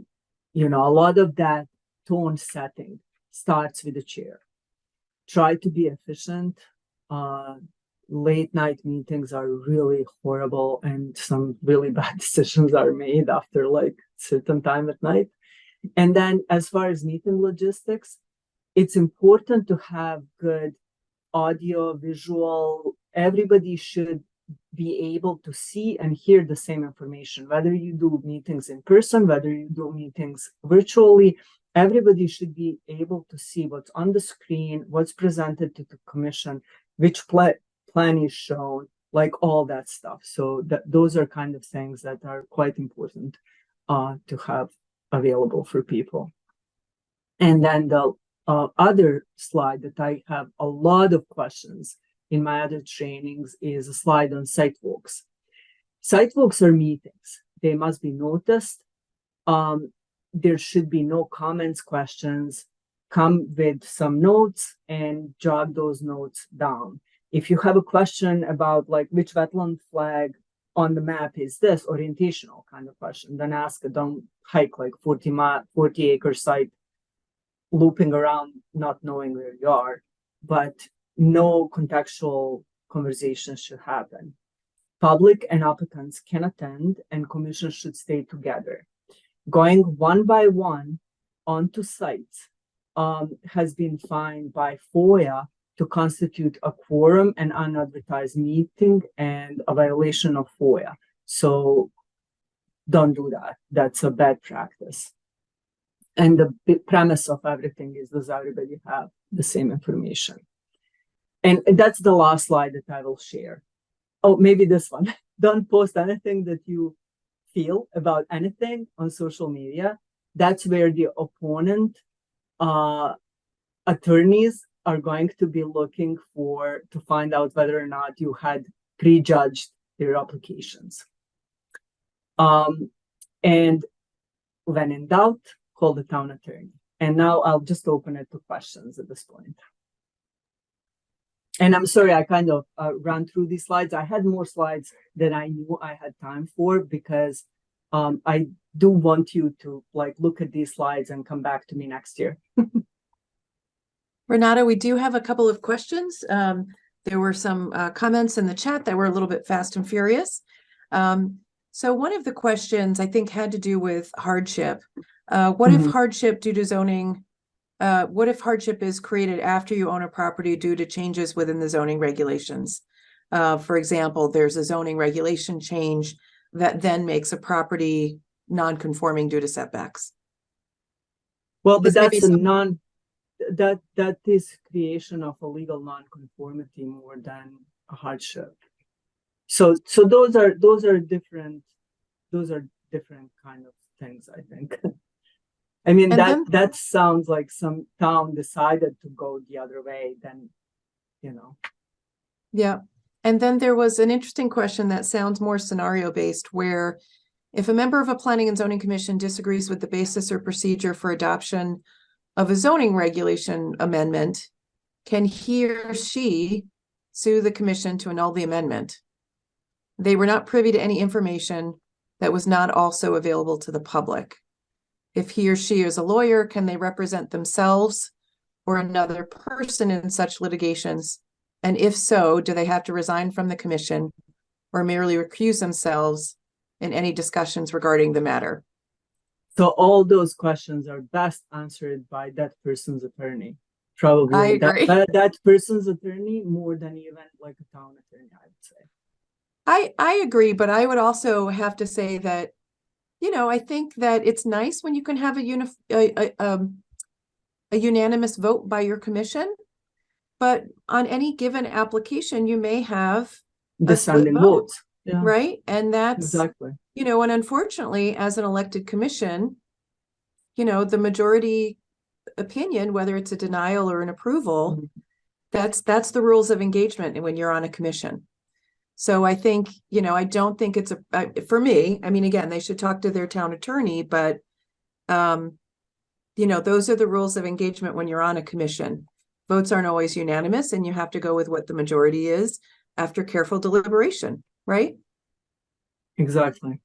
lot of that tone setting starts with the chair. Try to be efficient. Late night meetings are really horrible, and some really bad decisions are made after like certain time at night. And then as far as meeting logistics, it's important to have good audio, visual everybody should be able to see and hear the same information, whether you do meetings in person, whether you do meetings virtually. Everybody should be able to see what's on the screen, what's presented to the commission, which plan is shown, like all that stuff. So those are kind of things that are quite important to have available for people. And then the other slide that I have a lot of questions in my other trainings is a slide on site walks. Site walks are meetings. They must be noticed. There should be no comments, questions. Come with some notes and jot those notes down. If you have a question about like which wetland flag on the map is this, orientational kind of question, then ask it. Don't hike like 40-acre site looping around not knowing where you are, but no contextual conversations should happen. Public and applicants can attend and commissions should stay together. Going one by one onto sites has been found by FOIA to constitute a quorum and unadvertised meeting and a violation of FOIA. So don't do that. That's a bad practice. And the premise of everything is, does everybody have the same information? And that's the last slide that I will share. Oh, maybe this one. Don't post anything that you feel about anything on social media. That's where the opponent attorneys are going to be looking to find out whether or not you had prejudged their applications. And when in doubt, call the town attorney. And now I'll just open it to questions at this point. And I'm sorry, I kind of ran through these slides. I had more slides than I knew I had time for because I do want you to like look at these slides and come back to me next year. Renata, we do have a couple of questions. There were some comments in the chat that were a little bit fast and furious. So one of the questions I think had to do with hardship. What if hardship due to zoning? What if hardship is created after you own a property due to changes within the zoning regulations? For example, there's a zoning regulation change that then makes a property non-conforming due to setbacks. Well, but that's that is creation of a legal non-conformity more than a hardship. So those are different kind of things, I think. I mean, that sounds like some town decided to go the other way, then, you know. Yeah. And then there was an interesting question that sounds more scenario based, where if a member of a planning and zoning commission disagrees with the basis or procedure for adoption of a zoning regulation amendment, can he or she sue the commission to annul the amendment? They were not privy to any information that was not also available to the public. If he or she is a lawyer, can they represent themselves or another person in such litigations? And if so, do they have to resign from the commission or merely recuse themselves in any discussions regarding the matter? So all those questions are best answered by that person's attorney. Probably I agree. That person's attorney more than even like a town attorney, I would say. I agree, but I would also have to say that, you know, I think that it's nice when you can have a unanimous vote by your commission, but on any given application, you may have dissenting votes, yeah. Right? And that's exactly, you know, and unfortunately, as an elected commission, you know, the majority opinion, whether it's a denial or an approval, that's the rules of engagement when you're on a commission. So I think, you know, I don't think it's for me, I mean, again, they should talk to their town attorney, but, you know, those are the rules of engagement when you're on a commission. Votes aren't always unanimous, and you have to go with what the majority is after careful deliberation, right? Exactly.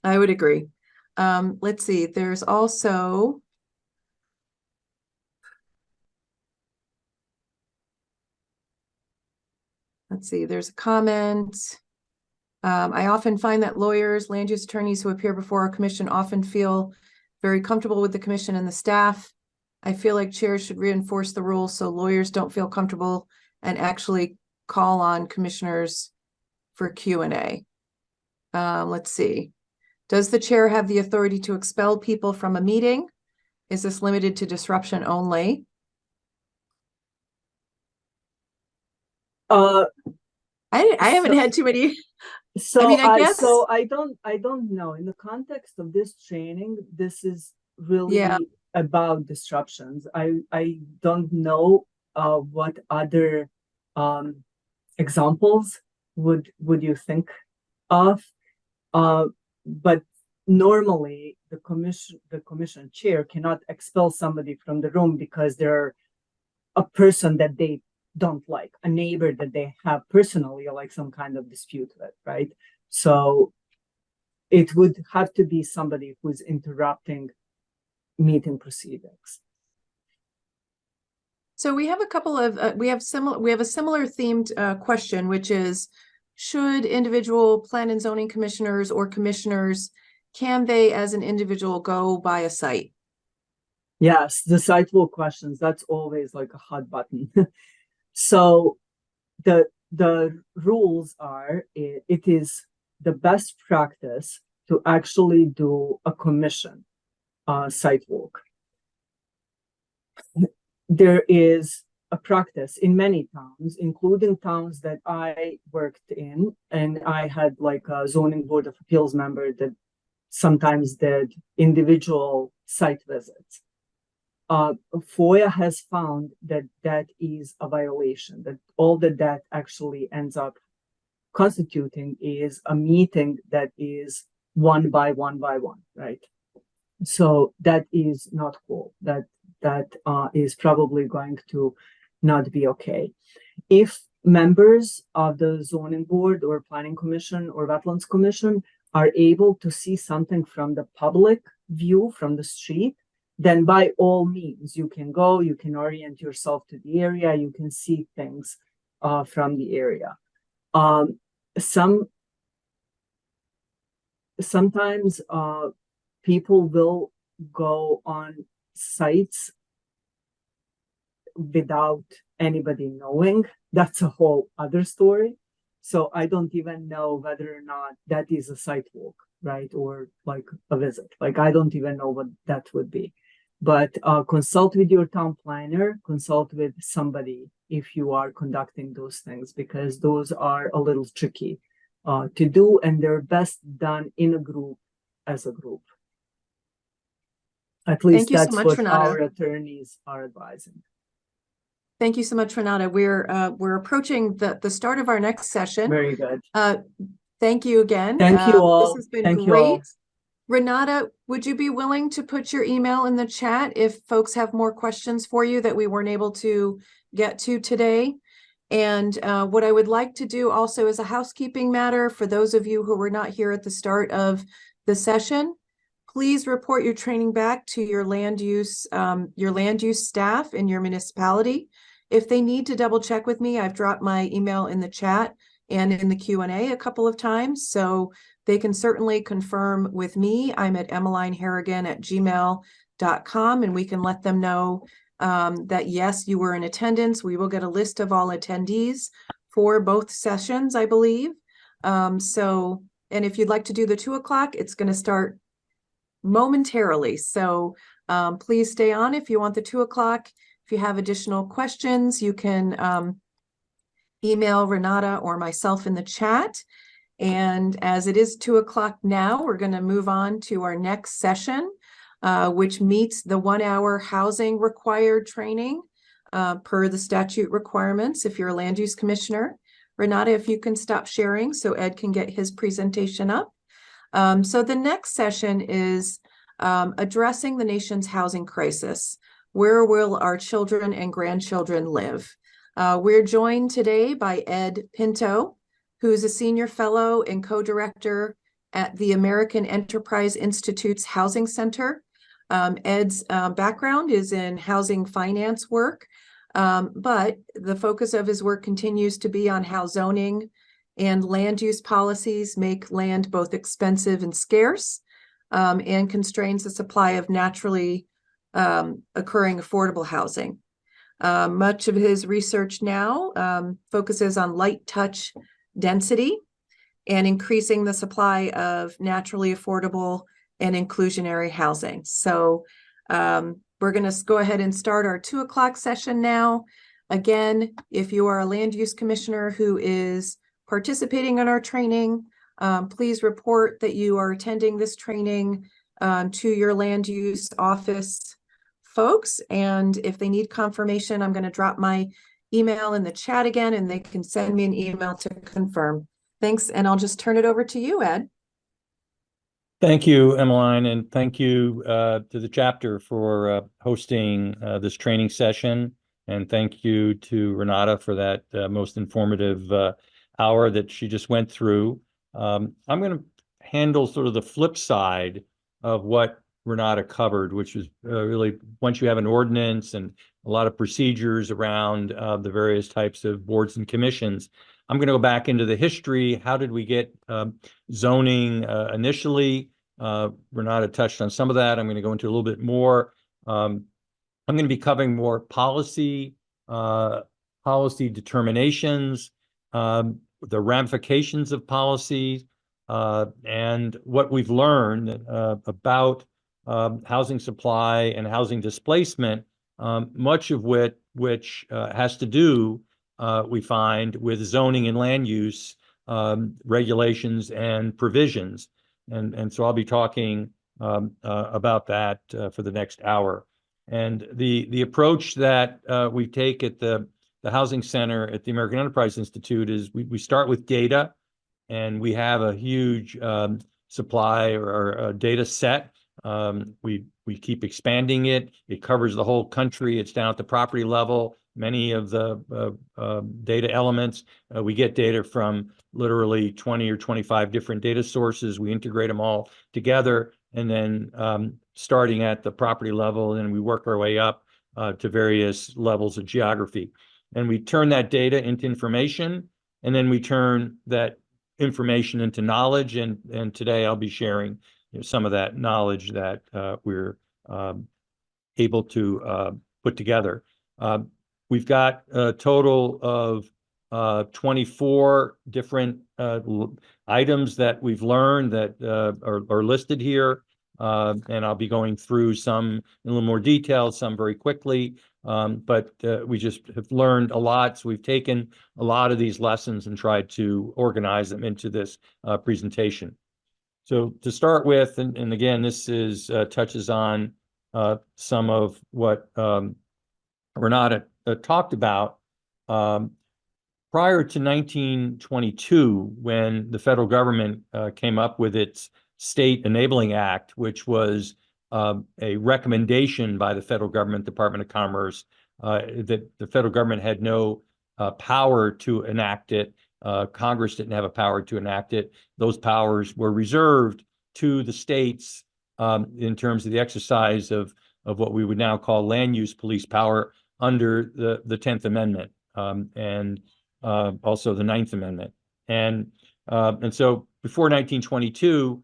I would agree. Let's see, there's also, let's see, there's a comment. I often find that lawyers, land use attorneys who appear before our commission often feel very comfortable with the commission and the staff. I feel like chairs should reinforce the rules so lawyers don't feel comfortable and actually call on commissioners for Q&A. Let's see. Does the chair have the authority to expel people from a meeting? Is this limited to disruption only? Uh, I haven't So- had too many. so mean, I guess- I don't know. In the context of this training, this is really Yeah. about disruptions. I don't know what other examples would you think of? But normally the commission chair cannot expel somebody from the room because they're a person that they don't like, a neighbor that they have personally like some kind of dispute with, right? So it would have to be somebody who's interrupting meeting proceedings. So we have a couple of we have a similar themed question, which is, should individual plan and zoning commissioners or commissioners, can they as an individual go by a site? Yes, the sidewalk questions, that's always like a hot button. So the rules are, it is the best practice to actually do a commission sidewalk. There is a practice in many towns, including towns that I worked in, and I had like a zoning board of appeals member that sometimes did individual site visits. FOIA has found that that is a violation, that all that actually ends up constituting is a meeting that is one by one, right? So that is not cool. That is probably going to not be okay. If members of the zoning board or planning commission or wetlands commission are able to see something from the public view from the street, then by all means, you can go, you can orient yourself to the area, you can see things from the area. Sometimes people will go on sites without anybody knowing. That's a whole other story. So I don't even know whether or not that is a site walk, right? Or like a visit. Like I don't even know what that would be. But consult with your town planner, consult with somebody if you are conducting those things, because those are a little tricky to do, and they're best done in a group, as a group. At least Thank you so that's much, what Renata. our attorneys are advising. Thank you so much, Renata. We're approaching the start of our next session. Very good. Thank you again. Thank you all. This has been Thank you all. great. Renata, would you be willing to put your email in the chat if folks have more questions for you that we weren't able to get to today? And what I would like to do also as a housekeeping matter for those of you who were not here at the start of the session, please report your training back to your land use staff in your municipality. If they need to double check with me, I've dropped my email in the chat and in the Q&A a couple of times, so they can certainly confirm with me. I'm at emmelineharrigan@gmail.com, and we can let them know that yes, you were in attendance. We will get a list of all attendees for both sessions, I believe. And if you'd like to do the 2 o'clock, it's going to start momentarily. So please stay on if you want the 2 o'clock. If you have additional questions, you can email Renata or myself in the chat. And as it is 2 o'clock now, we're going to move on to our next session, which meets the 1 hour housing required training per the statute requirements if you're a land use commissioner. Renata, if you can stop sharing so Ed can get his presentation up. So the next session is addressing the nation's housing crisis. Where will our children and grandchildren live? We're joined today by Ed Pinto, who's a senior fellow and co-director at the American Enterprise Institute's Housing Center. Ed's background is in housing finance work, but the focus of his work continues to be on how zoning and land use policies make land both expensive and scarce, and constrains the supply of naturally occurring affordable housing. Much of his research now focuses on light touch density and increasing the supply of naturally affordable and inclusionary housing. So we're going to go ahead and start our 2 o'clock session now. Again, if you are a land use commissioner who is participating in our training, please report that you are attending this training to your land use office folks. And if they need confirmation, I'm going to drop my email in the chat again, and they can send me an email to confirm. Thanks. And I'll just turn it over to you, Ed. Thank you, Emmeline, and thank you to the chapter for hosting this training session. And thank you to Renata for that most informative hour that she just went through. I'm going to handle sort of the flip side of what Renata covered, which is really once you have an ordinance and a lot of procedures around the various types of boards and commissions. I'm going to go back into the history. How did we get zoning initially? Renata touched on some of that. I'm going to go into a little bit more. I'm going to be covering more policy determinations, the ramifications of policies, and what we've learned about housing supply and housing displacement, much of which has to do, we find, with zoning and land use regulations and provisions. And so I'll be talking about that for the next hour. And the approach that we take at the Housing Center at the American Enterprise Institute is we start with data, and we have a huge supply or data set. We keep expanding it. It covers the whole country. It's down at the property level. Many of the data elements, we get data from literally 20 or 25 different data sources. We integrate them all together, and then starting at the property level, and we work our way up to various levels of geography. And we turn that data into information, and then we turn that information into knowledge. And today I'll be sharing some of that knowledge that we're able to put together. We've got a total of 24 different items that we've learned that are listed here. And I'll be going through some in a little more detail, some very quickly. But we just have learned a lot. So we've taken a lot of these lessons and tried to organize them into this presentation. So to start with, and again, this is touches on some of what Renata talked about. Prior to 1922, when the federal government came up with its State Enabling Act, which was a recommendation by the federal government, Department of Commerce, that the federal government had no power to enact it. Congress didn't have a power to enact it. Those powers were reserved to the states in terms of the exercise of what we would now call land use police power under the 10th Amendment and also the 9th Amendment. And so before 1922,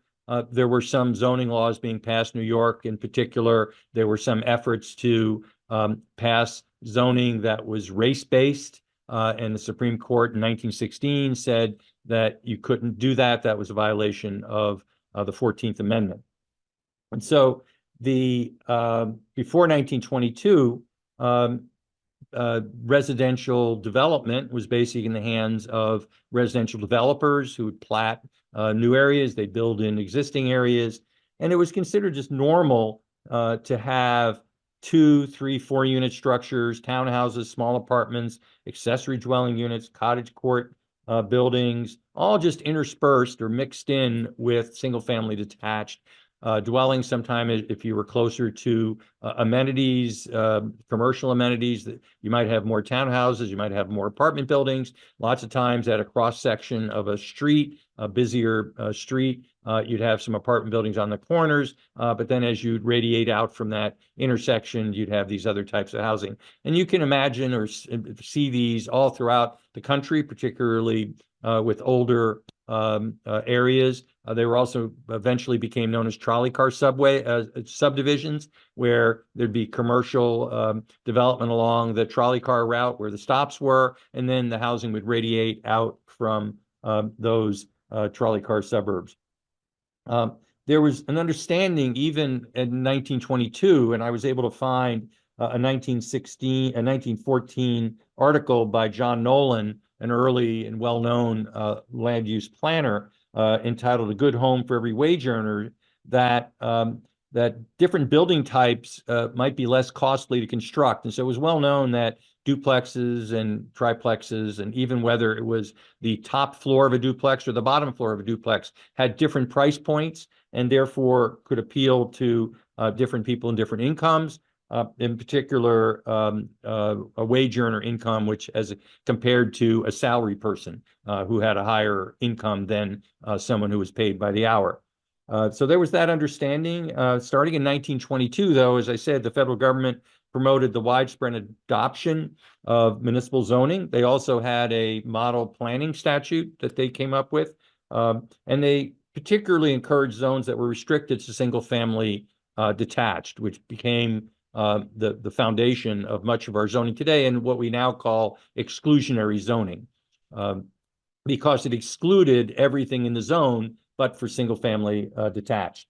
there were some zoning laws being passed. New York in particular, there were some efforts to pass zoning that was race-based. And the Supreme Court in 1916 said that you couldn't do that. That was a violation of the 14th Amendment. And so before 1922, residential development was basically in the hands of residential developers who would plat new areas. They build in existing areas. And it was considered just normal to have 2, 3, 4 unit structures, townhouses, small apartments, accessory dwelling units, cottage court buildings, all just interspersed or mixed in with single family detached dwellings. Sometimes if you were closer to amenities, commercial amenities, that you might have more townhouses, you might have more apartment buildings. Lots of times at a cross section of a street, a busier street, you'd have some apartment buildings on the corners, but then as you'd radiate out from that intersection, you'd have these other types of housing. And you can imagine or see these all throughout the country, particularly with older areas. They were also eventually became known as trolley car subdivisions, where there'd be commercial development along the trolley car route where the stops were, and then the housing would radiate out from those trolley car suburbs. There was an understanding even in 1922, and I was able to find a 1914 article by John Nolan, an early and well-known land use planner, entitled "A Good Home for Every Wage Earner," that different building types might be less costly to construct. And so it was well known that duplexes and triplexes, and even whether it was the top floor of a duplex or the bottom floor of a duplex, had different price points and therefore could appeal to different people in different incomes. In particular, a wage earner income, which as compared to a salary person who had a higher income than someone who was paid by the hour. So there was that understanding. Starting in 1922, though, as I said, the federal government promoted the widespread adoption of municipal zoning. They also had a model planning statute that they came up with, and they particularly encouraged zones that were restricted to single-family detached, which became the foundation of much of our zoning today, and what we now call exclusionary zoning, because it excluded everything in the zone but for single-family detached.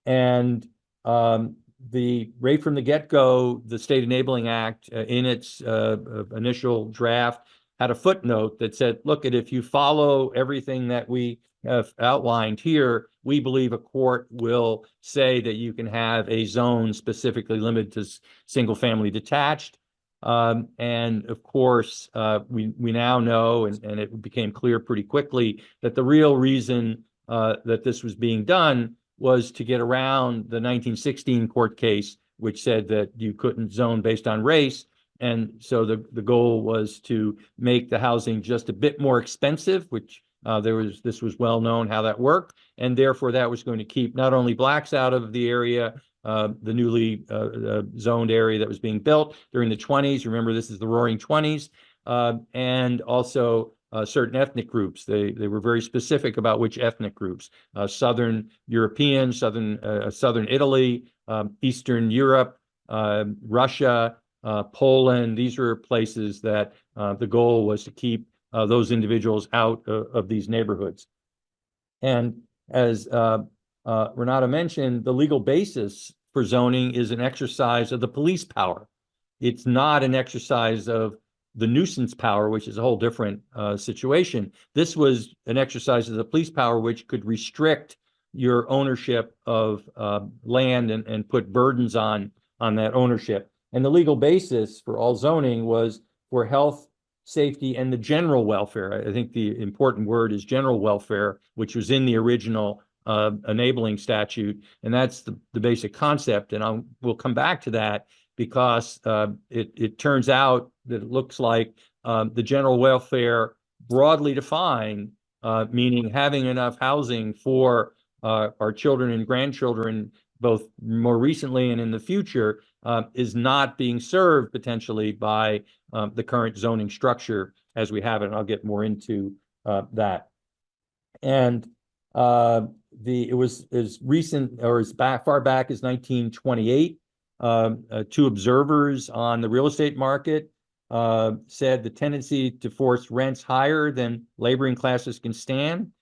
And right from the get-go, the State Enabling Act, in its initial draft, had a footnote that said, look, if you follow everything that we have outlined here, we believe a court will say that you can have a zone specifically limited to single-family detached. And of course, we now know, and it became clear pretty quickly, that the real reason that this was being done was to get around the 1916 court case, which said that you couldn't zone based on race. And so the goal was to make the housing just a bit more expensive, which this was well known how that worked. And therefore that was going to keep not only blacks out of the area, the newly zoned area that was being built during the 20s. Remember, this is the Roaring 20s, and also certain ethnic groups. They were very specific about which ethnic groups: Southern European, Southern Italy, Eastern Europe, Russia, Poland. These were places that the goal was to keep those individuals out of these neighborhoods. And as Renata mentioned, the legal basis for zoning is an exercise of the police power. It's not an exercise of the nuisance power, which is a whole different situation. This was an exercise of the police power, which could restrict your ownership of land and put burdens on that ownership. And the legal basis for all zoning was for health, safety, and the general welfare. I think the important word is general welfare, which was in the original enabling statute. And that's the basic concept. And we'll come back to that, because it turns out that it looks like the general welfare, broadly defined, meaning having enough housing for our children and grandchildren, both more recently and in the future, is not being served potentially by the current zoning structure as we have it. And I'll get more into that. And it was as recent, or as far back as 1928. Two observers on the real estate market said the tendency to force rents higher than laboring classes can stand,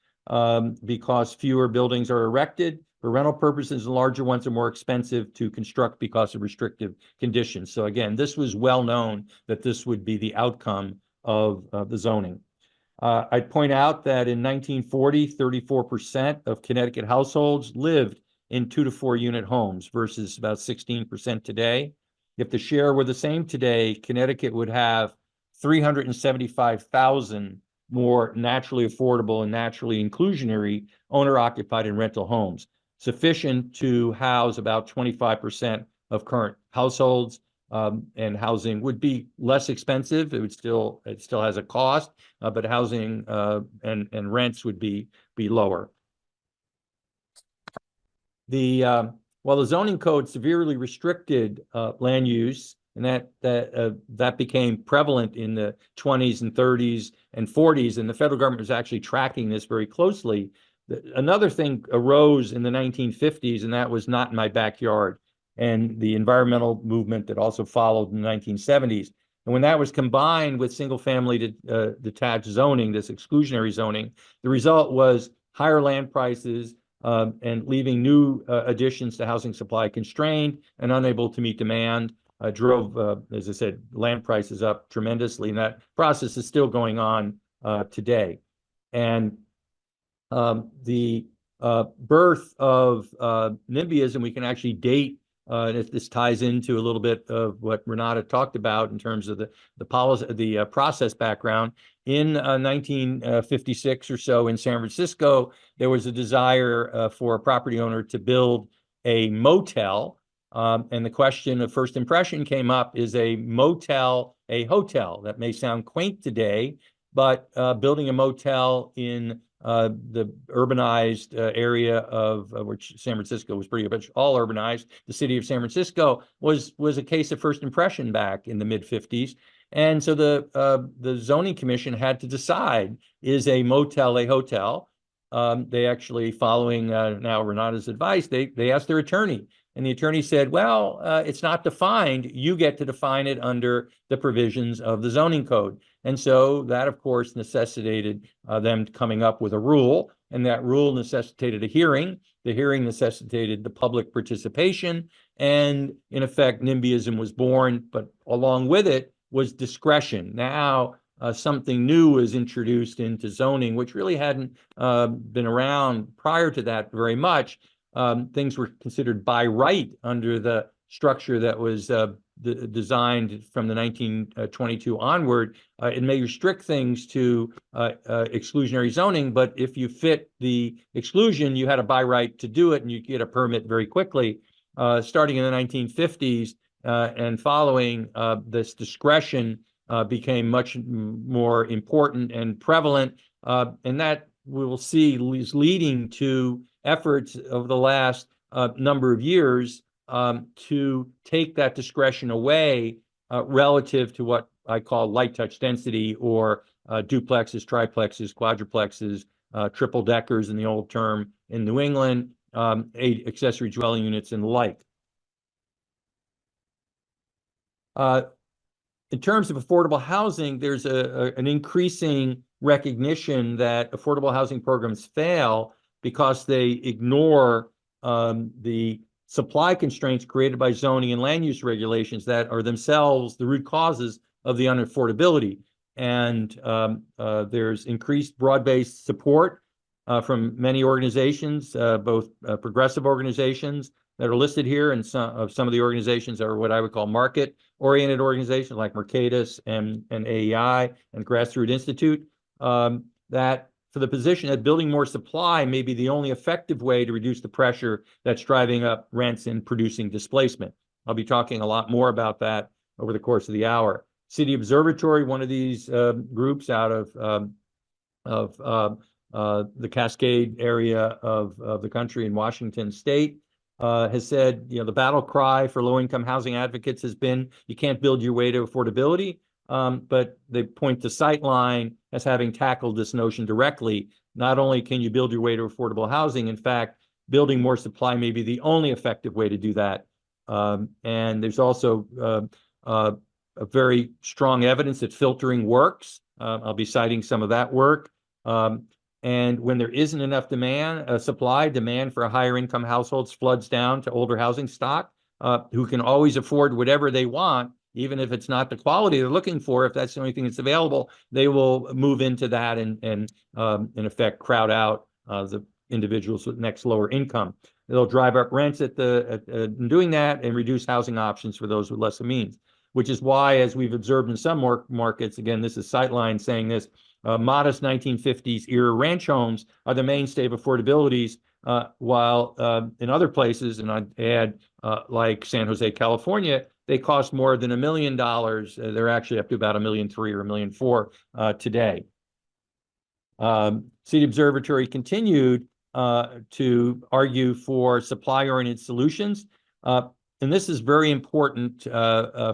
because fewer buildings are erected for rental purposes, and larger ones are more expensive to construct because of restrictive conditions. So again, this was well known that this would be the outcome of the zoning. I'd point out that in 1940, 34% of Connecticut households lived in 2 to 4 unit homes versus about 16% today. If the share were the same today, Connecticut would have 375,000 more naturally affordable and naturally inclusionary owner-occupied and rental homes, sufficient to house about 25% of current households. And housing would be less expensive. It still has a cost, but housing and rents would be lower. While the zoning code severely restricted land use, And that became prevalent in the 20s and 30s and 40s, and the federal government was actually tracking this very closely. Another thing arose in the 1950s, and that was Not in My Backyard, and the environmental movement that also followed in the 1970s. And when that was combined with single-family detached zoning, this exclusionary zoning, the result was higher land prices and leaving new additions to housing supply constrained and unable to meet demand. Drove, as I said, land prices up tremendously, and that process is still going on today. And the birth of NIMBYism, we can actually date, and if this ties into a little bit of what Renata talked about in terms of the policy, the process background. In 1956 or so in San Francisco, there was a desire for a property owner to build a motel. And the question of first impression came up, is a motel a hotel? That may sound quaint today, but building a motel in the urbanized area of which San Francisco was pretty much all urbanized, the city of San Francisco was a case of first impression back in the mid-50s. And so the zoning commission had to decide, is a motel a hotel? They actually, following now Renata's advice, they asked their attorney, and the attorney said, well, it's not defined. You get to define it under the provisions of the zoning code. And so that, of course, necessitated them coming up with a rule, and that rule necessitated a hearing. The hearing necessitated the public participation, and in effect, NIMBYism was born, but along with it was discretion. Now, something new was introduced into zoning, which really hadn't been around prior to that very much. Things were considered by right under the structure that was designed from the 1922 onward. It may restrict things to exclusionary zoning, but if you fit the exclusion, you had a by right to do it, and you get a permit very quickly. Starting in the 1950s and following, this discretion became much more important and prevalent, and that we will see is leading to efforts of the last number of years to take that discretion away relative to what I call light touch density, or duplexes, triplexes, quadruplexes, triple deckers in the old term in New England, accessory dwelling units and the like. In terms of affordable housing, there's an increasing recognition that affordable housing programs fail because they ignore the supply constraints created by zoning and land use regulations that are themselves the root causes of the unaffordability. And there's increased broad-based support from many organizations, both progressive organizations that are listed here, and some of the organizations are what I would call market-oriented organizations like Mercatus and AEI and Grassroots Institute, that for the position that building more supply may be the only effective way to reduce the pressure that's driving up rents and producing displacement. I'll be talking a lot more about that over the course of the hour. City Observatory, one of these groups out of the Cascade area of the country in Washington State, has said, the battle cry for low-income housing advocates has been, you can't build your way to affordability. But they point to Sightline as having tackled this notion directly. Not only can you build your way to affordable housing, in fact, building more supply may be the only effective way to do that. And there's also a very strong evidence that filtering works. I'll be citing some of that work. And when there isn't enough supply, demand for higher income households floods down to older housing stock, who can always afford whatever they want, even if it's not the quality they're looking for. If that's the only thing that's available, they will move into that and in effect crowd out the individuals with next lower income. They'll drive up rents in doing that and reduce housing options for those with less means, which is why, as we've observed in some markets, again, this is Sightline saying this, modest 1950s era ranch homes are the mainstay of affordabilities, while in other places, and I'd add like San Jose, California, they cost more than $1 million. They're actually up to about $1.3 million or $1.4 million today. City Observatory continued to argue for supply-oriented solutions. And this is very important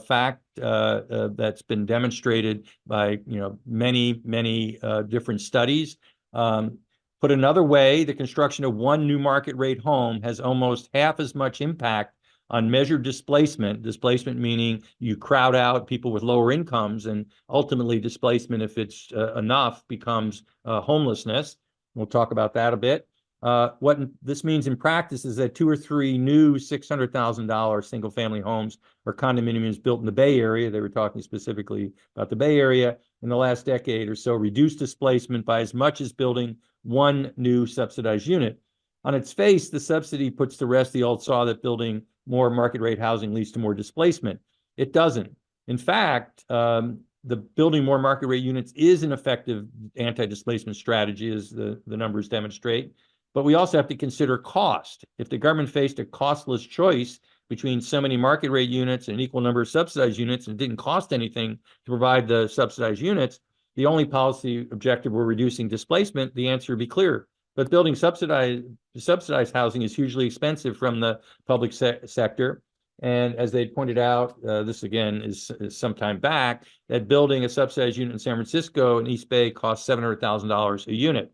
fact that's been demonstrated by many different studies. Put another way, the construction of one new market rate home has almost half as much impact on measured displacement meaning you crowd out people with lower incomes, and ultimately displacement, if it's enough, becomes homelessness. We'll talk about that a bit. What this means in practice is that 2 or 3 new $600,000 single-family homes or condominiums built in the Bay Area, they were talking specifically about the Bay Area, in the last decade or so, reduced displacement by as much as building one new subsidized unit. On its face, the subsidy puts to rest the old saw that building more market rate housing leads to more displacement. It doesn't. In fact, the building more market rate units is an effective anti-displacement strategy, as the numbers demonstrate. But we also have to consider cost. If the government faced a costless choice between so many market rate units and an equal number of subsidized units, and it didn't cost anything to provide the subsidized units, the only policy objective were reducing displacement, the answer would be clear. But building subsidized housing is hugely expensive from the public sector. And as they pointed out, this again is some time back, that building a subsidized unit in San Francisco and East Bay costs $700,000 a unit.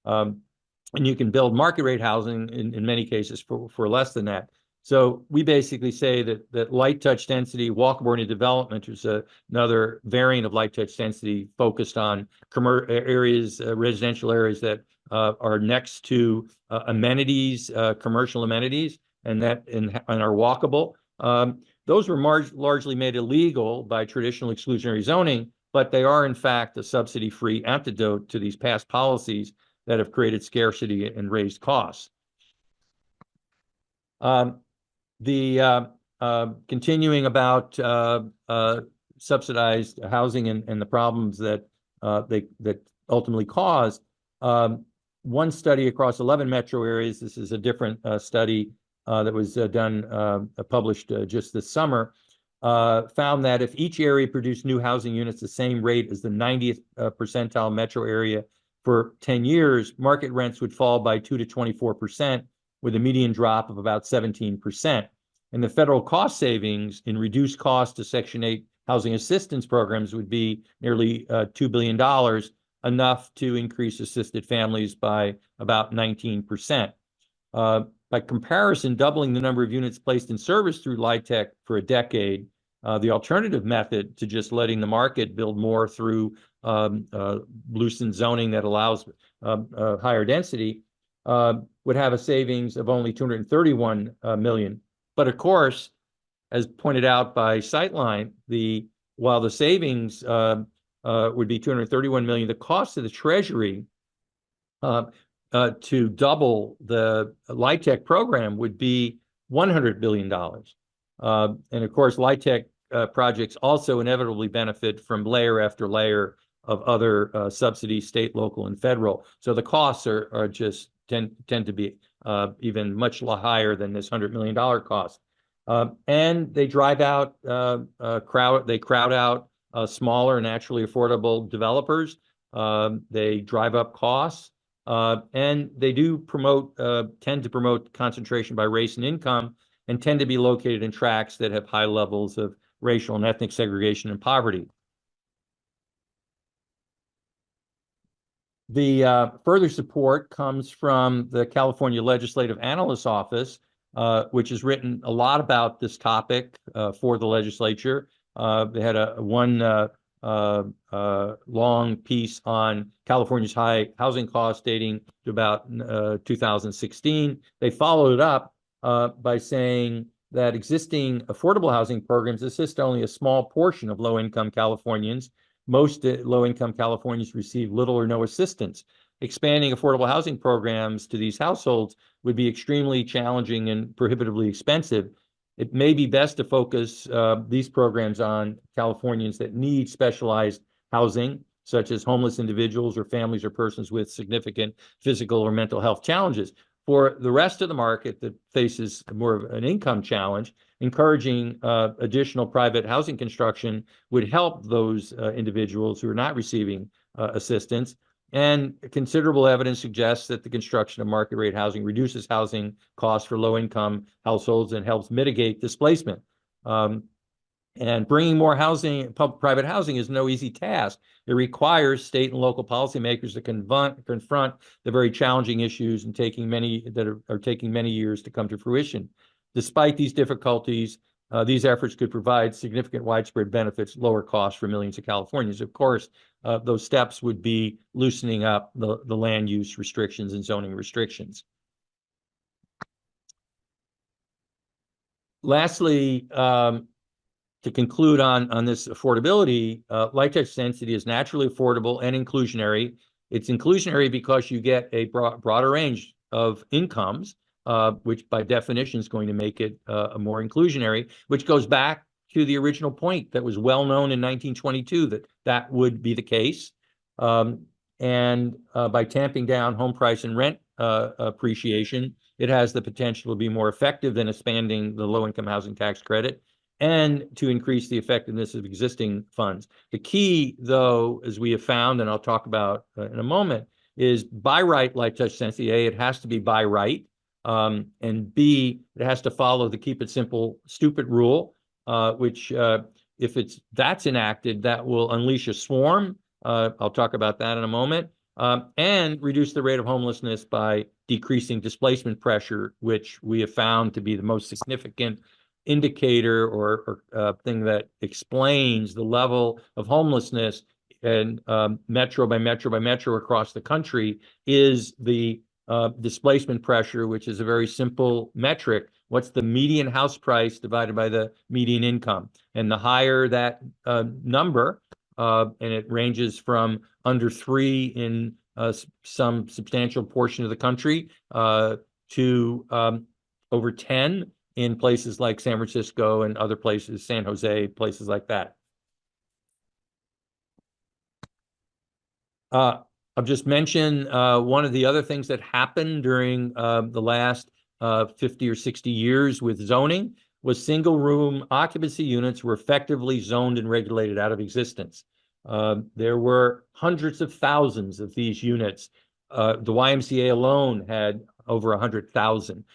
And you can build market rate housing in many cases for less than that. So we basically say that light touch density, walkable development, is another variant of light touch density focused on areas, residential areas that are next to amenities, commercial amenities, and are walkable. Those were largely made illegal by traditional exclusionary zoning, but they are in fact a subsidy-free antidote to these past policies that have created scarcity and raised costs. Continuing about subsidized housing and the problems that that ultimately caused, one study across 11 metro areas, this is a different study that was published just this summer, found that if each area produced new housing units the same rate as the 90th percentile metro area for 10 years, market rents would fall by 2 to 24%, with a median drop of about 17%. And the federal cost savings in reduced cost to Section 8 housing assistance programs would be nearly $2 billion, enough to increase assisted families by about 19%. By comparison, doubling the number of units placed in service through LIHTC for a decade, the alternative method to just letting the market build more through loosened zoning that allows higher density, would have a savings of only $231 million. But of course, as pointed out by Sightline, while the savings would be $231 million, the cost of the Treasury to double the LIHTC program would be $100 billion. And of course, LIHTC projects also inevitably benefit from layer after layer of other subsidies, state, local, and federal. So the costs are just tend to be even much higher than this $100 million cost. And they drive out crowd out smaller, naturally affordable developers. They drive up costs, and they do tend to promote concentration by race and income, and tend to be located in tracts that have high levels of racial and ethnic segregation and poverty. The further support comes from the California Legislative Analyst's Office, which has written a lot about this topic for the legislature. They had one long piece on California's high housing costs dating to about 2016. They followed it up by saying that existing affordable housing programs assist only a small portion of low-income Californians. Most low-income Californians receive little or no assistance. Expanding affordable housing programs to these households would be extremely challenging and prohibitively expensive. It may be best to focus these programs on Californians that need specialized housing, such as homeless individuals or families or persons with significant physical or mental health challenges. For the rest of the market that faces more of an income challenge, encouraging additional private housing construction would help those individuals who are not receiving assistance. And considerable evidence suggests that the construction of market rate housing reduces housing costs for low income households and helps mitigate displacement. And bringing more housing, private housing is no easy task. It requires state and local policymakers to confront the very challenging issues and taking many years to come to fruition. Despite these difficulties, these efforts could provide significant widespread benefits, lower costs for millions of Californians. Of course, those steps would be loosening up the land use restrictions and zoning restrictions. Lastly, to conclude on this affordability, light touch density is naturally affordable and inclusionary. It's inclusionary because you get a broader range of incomes, which by definition is going to make it more inclusionary, which goes back to the original point that was well known in 1922 that would be the case. And by tamping down home price and rent appreciation, it has the potential to be more effective than expanding the low-income housing tax credit and to increase the effectiveness of existing funds. The key, though, as we have found, and I'll talk about in a moment, is by right light touch density. A, it has to be by right, and B, it has to follow the keep it simple, stupid rule, which if that's enacted, that will unleash a swarm. I'll talk about that in a moment, and reduce the rate of homelessness by decreasing displacement pressure, which we have found to be the most significant indicator or thing that explains the level of homelessness and metro by metro by metro across the country is the displacement pressure, which is a very simple metric. What's the median house price divided by the median income? And the higher that number, and it ranges from under 3 in some substantial portion of the country to over 10 in places like San Francisco and other places, San Jose, places like that. I'll just mention one of the other things that happened during the last 50 or 60 years with zoning was single room occupancy units were effectively zoned and regulated out of existence. There were hundreds of thousands of these units. The YMCA alone had over 100,000.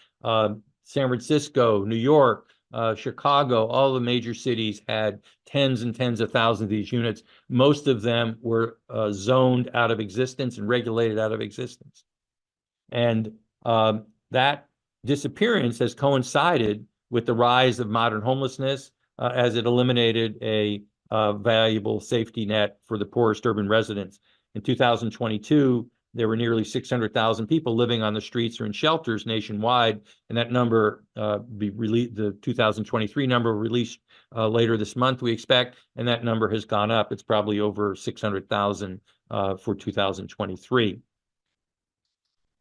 San Francisco, New York, Chicago, all the major cities had tens and tens of thousands of these units. Most of them were zoned out of existence and regulated out of existence. And that disappearance has coincided with the rise of modern homelessness as it eliminated a valuable safety net for the poorest urban residents. In 2022, there were nearly 600,000 people living on the streets or in shelters nationwide, and that number be released. The 2023 number released later this month, we expect, and that number has gone up. It's probably over 600,000 for 2023.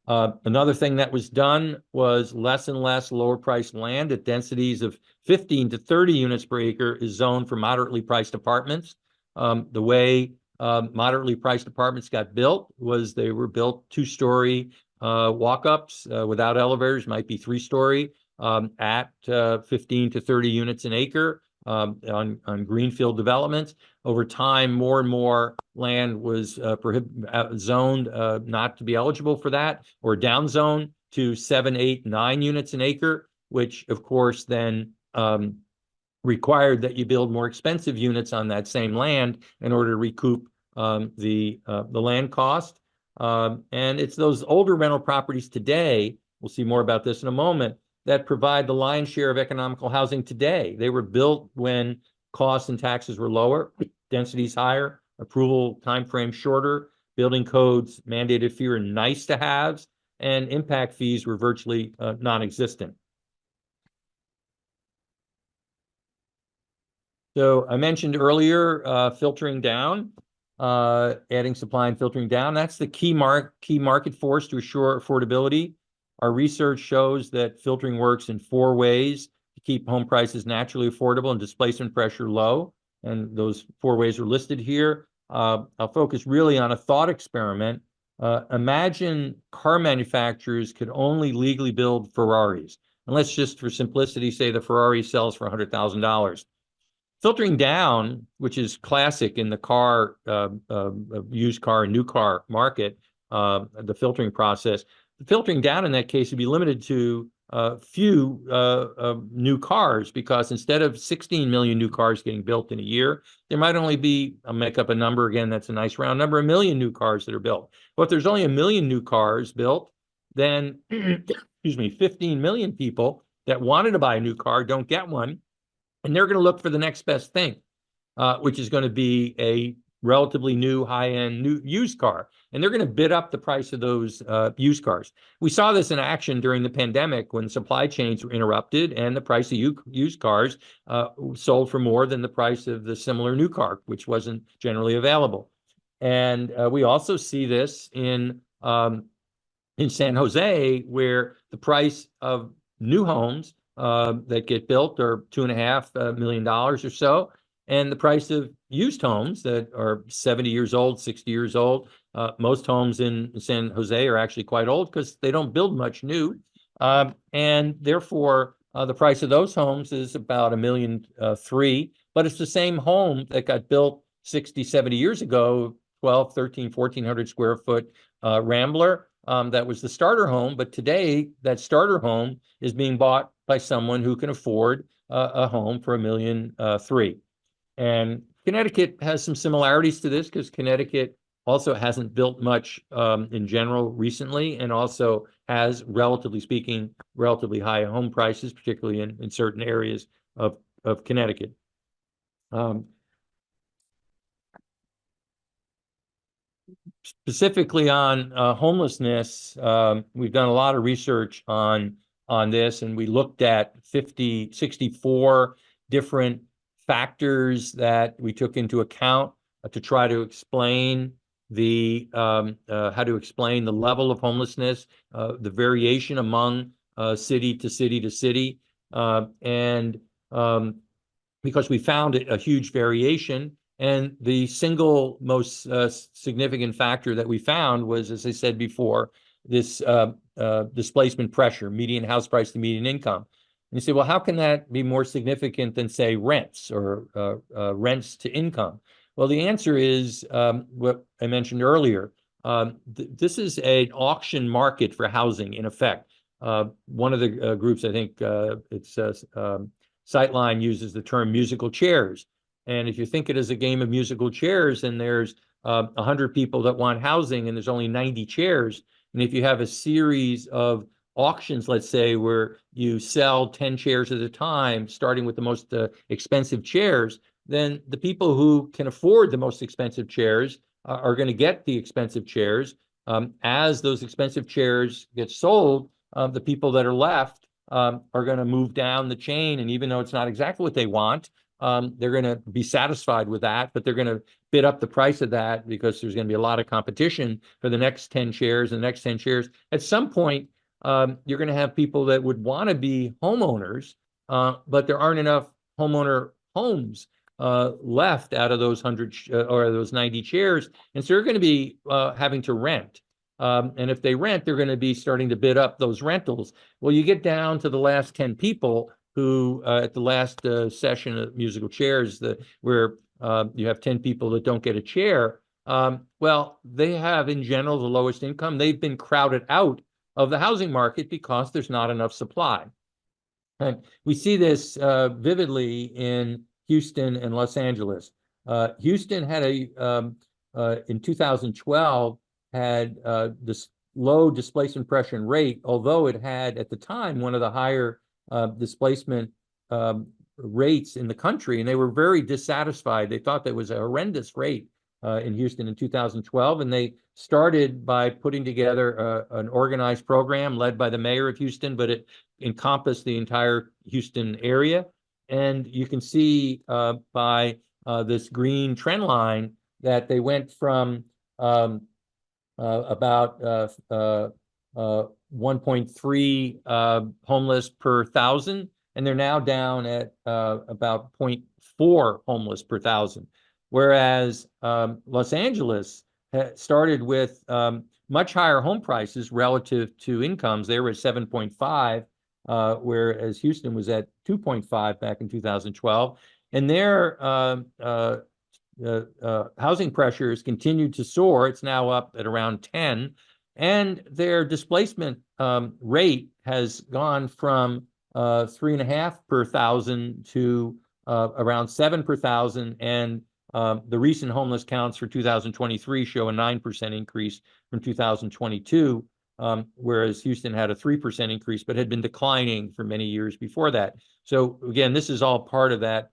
Another thing that was done was less and less lower priced land at densities of 15 to 30 units per acre is zoned for moderately priced apartments. The way moderately priced apartments got built was they were built 2-story walk-ups without elevators, might be 3-story at 15 to 30 units an acre on greenfield developments. Over time, more and more land was zoned not to be eligible for that, or downzoned to 7, 8, 9 units an acre, which of course then required that you build more expensive units on that same land in order to recoup the land cost. And it's those older rental properties today, we'll see more about this in a moment, that provide the lion's share of economical housing today. They were built when costs and taxes were lower, densities higher, approval timeframe shorter, building codes mandated fewer nice to haves, and impact fees were virtually non-existent. So I mentioned earlier filtering down, adding supply and filtering down. That's the key market force to assure affordability. Our research shows that filtering works in 4 ways to keep home prices naturally affordable and displacement pressure low. And those 4 ways are listed here. I'll focus really on a thought experiment. Imagine car manufacturers could only legally build Ferraris. And let's just, for simplicity, say the Ferrari sells for $100,000. Filtering down, which is classic in the car, used car and new car market, the filtering process. The filtering down in that case would be limited to few new cars, because instead of 16 million new cars getting built in a year, there might only be, I'll make up a number again, that's a nice round number, 1 million new cars that are built. But if there's only 1 million new cars built, then, excuse me, 15 million people that wanted to buy a new car don't get one, and they're going to look for the next best thing, which is going to be a relatively new, high-end, new used car. And they're going to bid up the price of those used cars. We saw this in action during the pandemic when supply chains were interrupted and the price of used cars sold for more than the price of the similar new car, which wasn't generally available. And we also see this in San Jose, where the price of new homes that get built are $2.5 million or so. And the price of used homes that are 70 years old, 60 years old, most homes in San Jose are actually quite old because they don't build much new. And therefore, the price of those homes is about $1.3 million, but it's the same home that got built 60, 70 years ago, 12, 13, 1,400 square foot Rambler. That was the starter home, but today that starter home is being bought by someone who can afford a home for $1.3 million. And Connecticut has some similarities to this because Connecticut also hasn't built much in general recently, and also has, relatively speaking, relatively high home prices, particularly in certain areas of Connecticut. Specifically on homelessness, we've done a lot of research on this, and we looked at 64 different factors that we took into account to try to explain how to explain the level of homelessness, the variation among city to city to city, and because we found a huge variation. And the single most significant factor that we found was, as I said before, this displacement pressure, median house price to median income. And you say, well, how can that be more significant than, say, rents or rents to income? Well, the answer is what I mentioned earlier. This is an auction market for housing, in effect. One of the groups, I think it's Sightline, uses the term musical chairs. And if you think it as a game of musical chairs, and there's 100 people that want housing and there's only 90 chairs, and if you have a series of auctions, let's say, where you sell 10 chairs at a time, starting with the most expensive chairs, then the people who can afford the most expensive chairs are going to get the expensive chairs. As those expensive chairs get sold, the people that are left are going to move down the chain. And even though it's not exactly what they want, they're going to be satisfied with that, but they're going to bid up the price of that because there's going to be a lot of competition for the next 10 chairs and the next 10 chairs. At some point, you're going to have people that would want to be homeowners, but there aren't enough homeowner homes left out of those 100 or those 90 chairs. And so they're going to be having to rent. And if they rent, they're going to be starting to bid up those rentals. Well, you get down to the last 10 people who at the last session of musical chairs, where you have 10 people that don't get a chair. Well, they have in general the lowest income. They've been crowded out of the housing market because there's not enough supply. And we see this vividly in Houston and Los Angeles. Houston had in 2012 had this low displacement pressure rate, although it had at the time one of the higher displacement rates in the country, and they were very dissatisfied. They thought that was a horrendous rate in Houston in 2012, and they started by putting together an organized program led by the mayor of Houston, but it encompassed the entire Houston area. And you can see by this green trend line that they went from about 1.3 homeless per thousand, and they're now down at about 0.4 homeless per thousand. Whereas Los Angeles started with much higher home prices relative to incomes. They were at 7.5, whereas Houston was at 2.5 back in 2012. and their housing pressures continued to soar. It's now up at around 10, and their displacement rate has gone from 3.5 per thousand to around 7 per thousand, and the recent homeless counts for 2023 show a 9% increase from 2022, whereas Houston had a 3% increase, but had been declining for many years before that. So again, this is all part of that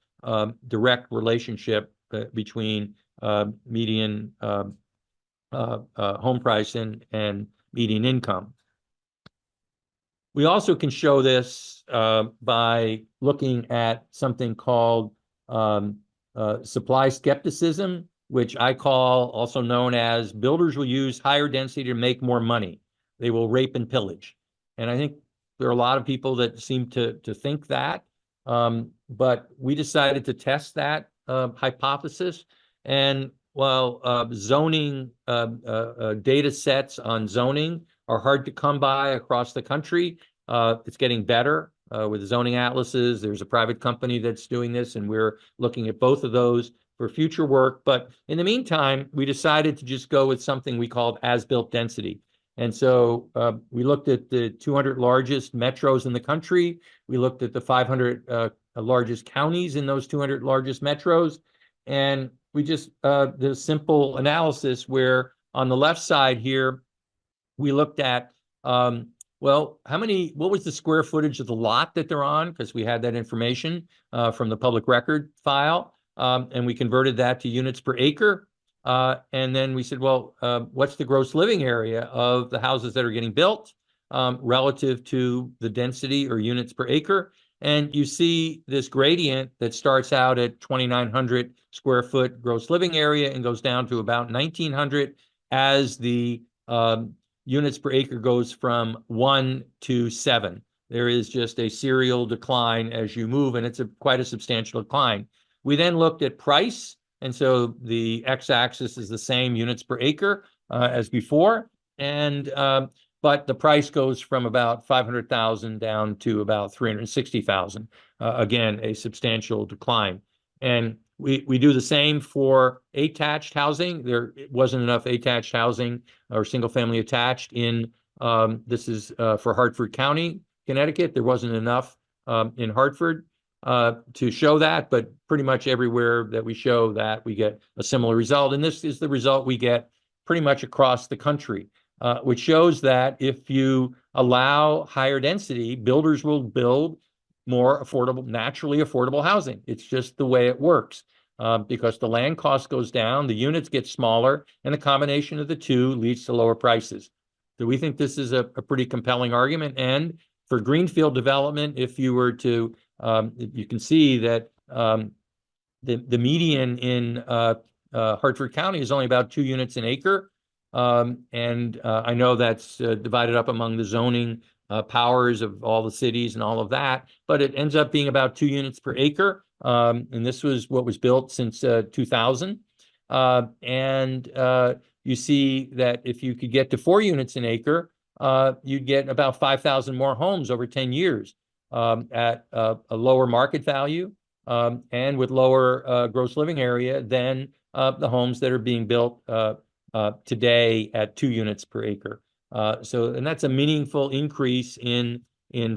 direct relationship between median home price and median income. We also can show this by looking at something called supply skepticism, which I call, also known as, builders will use higher density to make more money. They will rape and pillage. And I think there are a lot of people that seem to think that, but we decided to test that hypothesis. And while zoning data sets on zoning are hard to come by across the country, it's getting better with zoning atlases. There's a private company that's doing this, and we're looking at both of those for future work. But in the meantime, we decided to just go with something we called as-built density. And so we looked at the 200 largest metros in the country. We looked at the 500 largest counties in those 200 largest metros. And we just did a simple analysis where on the left side here, we looked at, well, what was the square footage of the lot that they're on? Because we had that information from the public record file. And we converted that to units per acre. And then we said, well, what's the gross living area of the houses that are getting built relative to the density or units per acre? And you see this gradient that starts out at 2,900 square foot gross living area and goes down to about 1,900 as the units per acre goes from 1 to 7. There is just a serial decline as you move, and it's quite a substantial decline. We then looked at price. And so the x-axis is the same units per acre as before. And but the price goes from about 500,000 down to about 360,000. Again, a substantial decline. And we do the same for attached housing. There wasn't enough attached housing or single family attached in, this is for Hartford County, Connecticut. There wasn't enough in Hartford to show that, but pretty much everywhere that we show that, we get a similar result. And this is the result we get pretty much across the country, which shows that if you allow higher density, builders will build more affordable, naturally affordable housing. It's just the way it works because the land cost goes down, the units get smaller, and the combination of the two leads to lower prices. So we think this is a pretty compelling argument. And for greenfield development, if you were to you can see that the median in Hartford County is only about 2 units an acre. And I know that's divided up among the zoning powers of all the cities and all of that, but it ends up being about 2 units per acre. And this was what was built since 2000. You see that if you could get to 4 units an acre, you'd get about 5,000 more homes over 10 years. At a lower market value and with lower gross living area than the homes that are being built today at 2 units per acre. And that's a meaningful increase in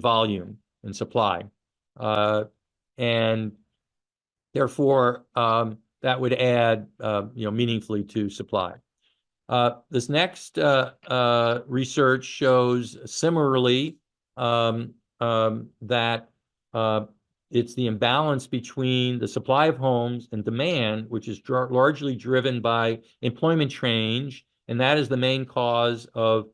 volume and supply. And therefore, that would add meaningfully to supply. This next research shows similarly that it's the imbalance between the supply of homes and demand, which is largely driven by employment change, and that is the main cause of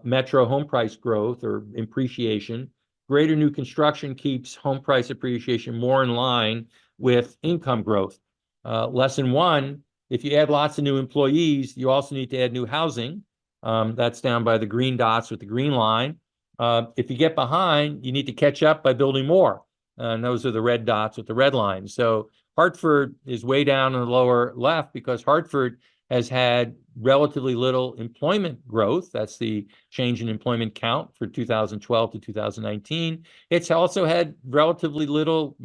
metro home price growth or appreciation. Greater new construction keeps home price appreciation more in line with income growth. Lesson 1, if you add lots of new employees, you also need to add new housing. That's down by the green dots with the green line. If you get behind, you need to catch up by building more. And those are the red dots with the red line. So Hartford is way down in the lower left because Hartford has had relatively little employment growth. That's the change in employment count for 2012 to 2019. It's also had relatively little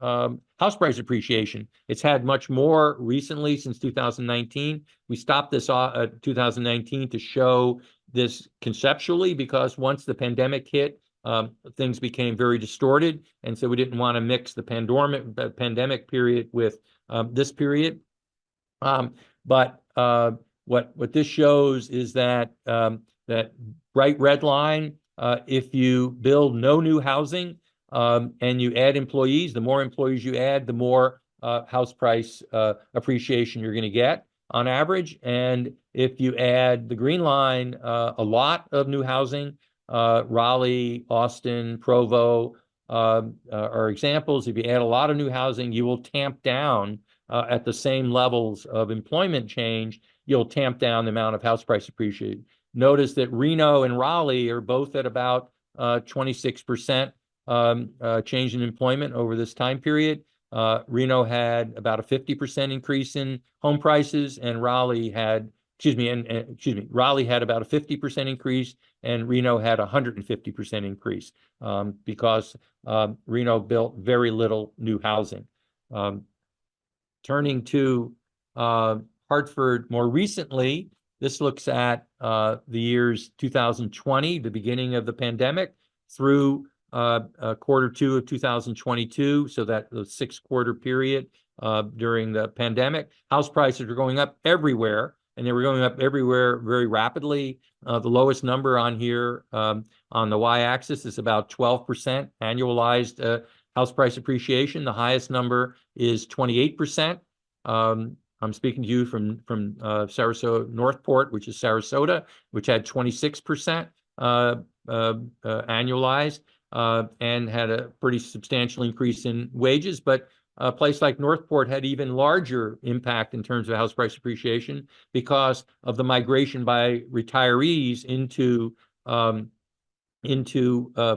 house price appreciation. It's had much more recently since 2019. We stopped this 2019 to show this conceptually because once the pandemic hit, things became very distorted. And so we didn't want to mix the pandemic period with this period. But what this shows is that that bright red line, if you build no new housing and you add employees, the more employees you add, the more house price appreciation you're going to get on average. And if you add the green line, a lot of new housing, Raleigh, Austin, Provo are examples. If you add a lot of new housing, you will tamp down at the same levels of employment change, you'll tamp down the amount of house price appreciation. Notice that Reno and Raleigh are both at about 26% change in employment over this time period. Reno had about a 50% increase in home prices, and Raleigh had, Raleigh had about a 50% increase, and Reno had a 150% increase because Reno built very little new housing. Turning to Hartford more recently, this looks at the years 2020, the beginning of the pandemic, through Q2 of 2022, so that the 6-quarter period during the pandemic. House prices are going up everywhere, and they were going up everywhere very rapidly. The lowest number on here on the y-axis is about 12% annualized house price appreciation. The highest number is 28%. I'm speaking to you from Sarasota, Northport, which is Sarasota, which had 26% annualized and had a pretty substantial increase in wages. But a place like Northport had even larger impact in terms of house price appreciation because of the migration by retirees into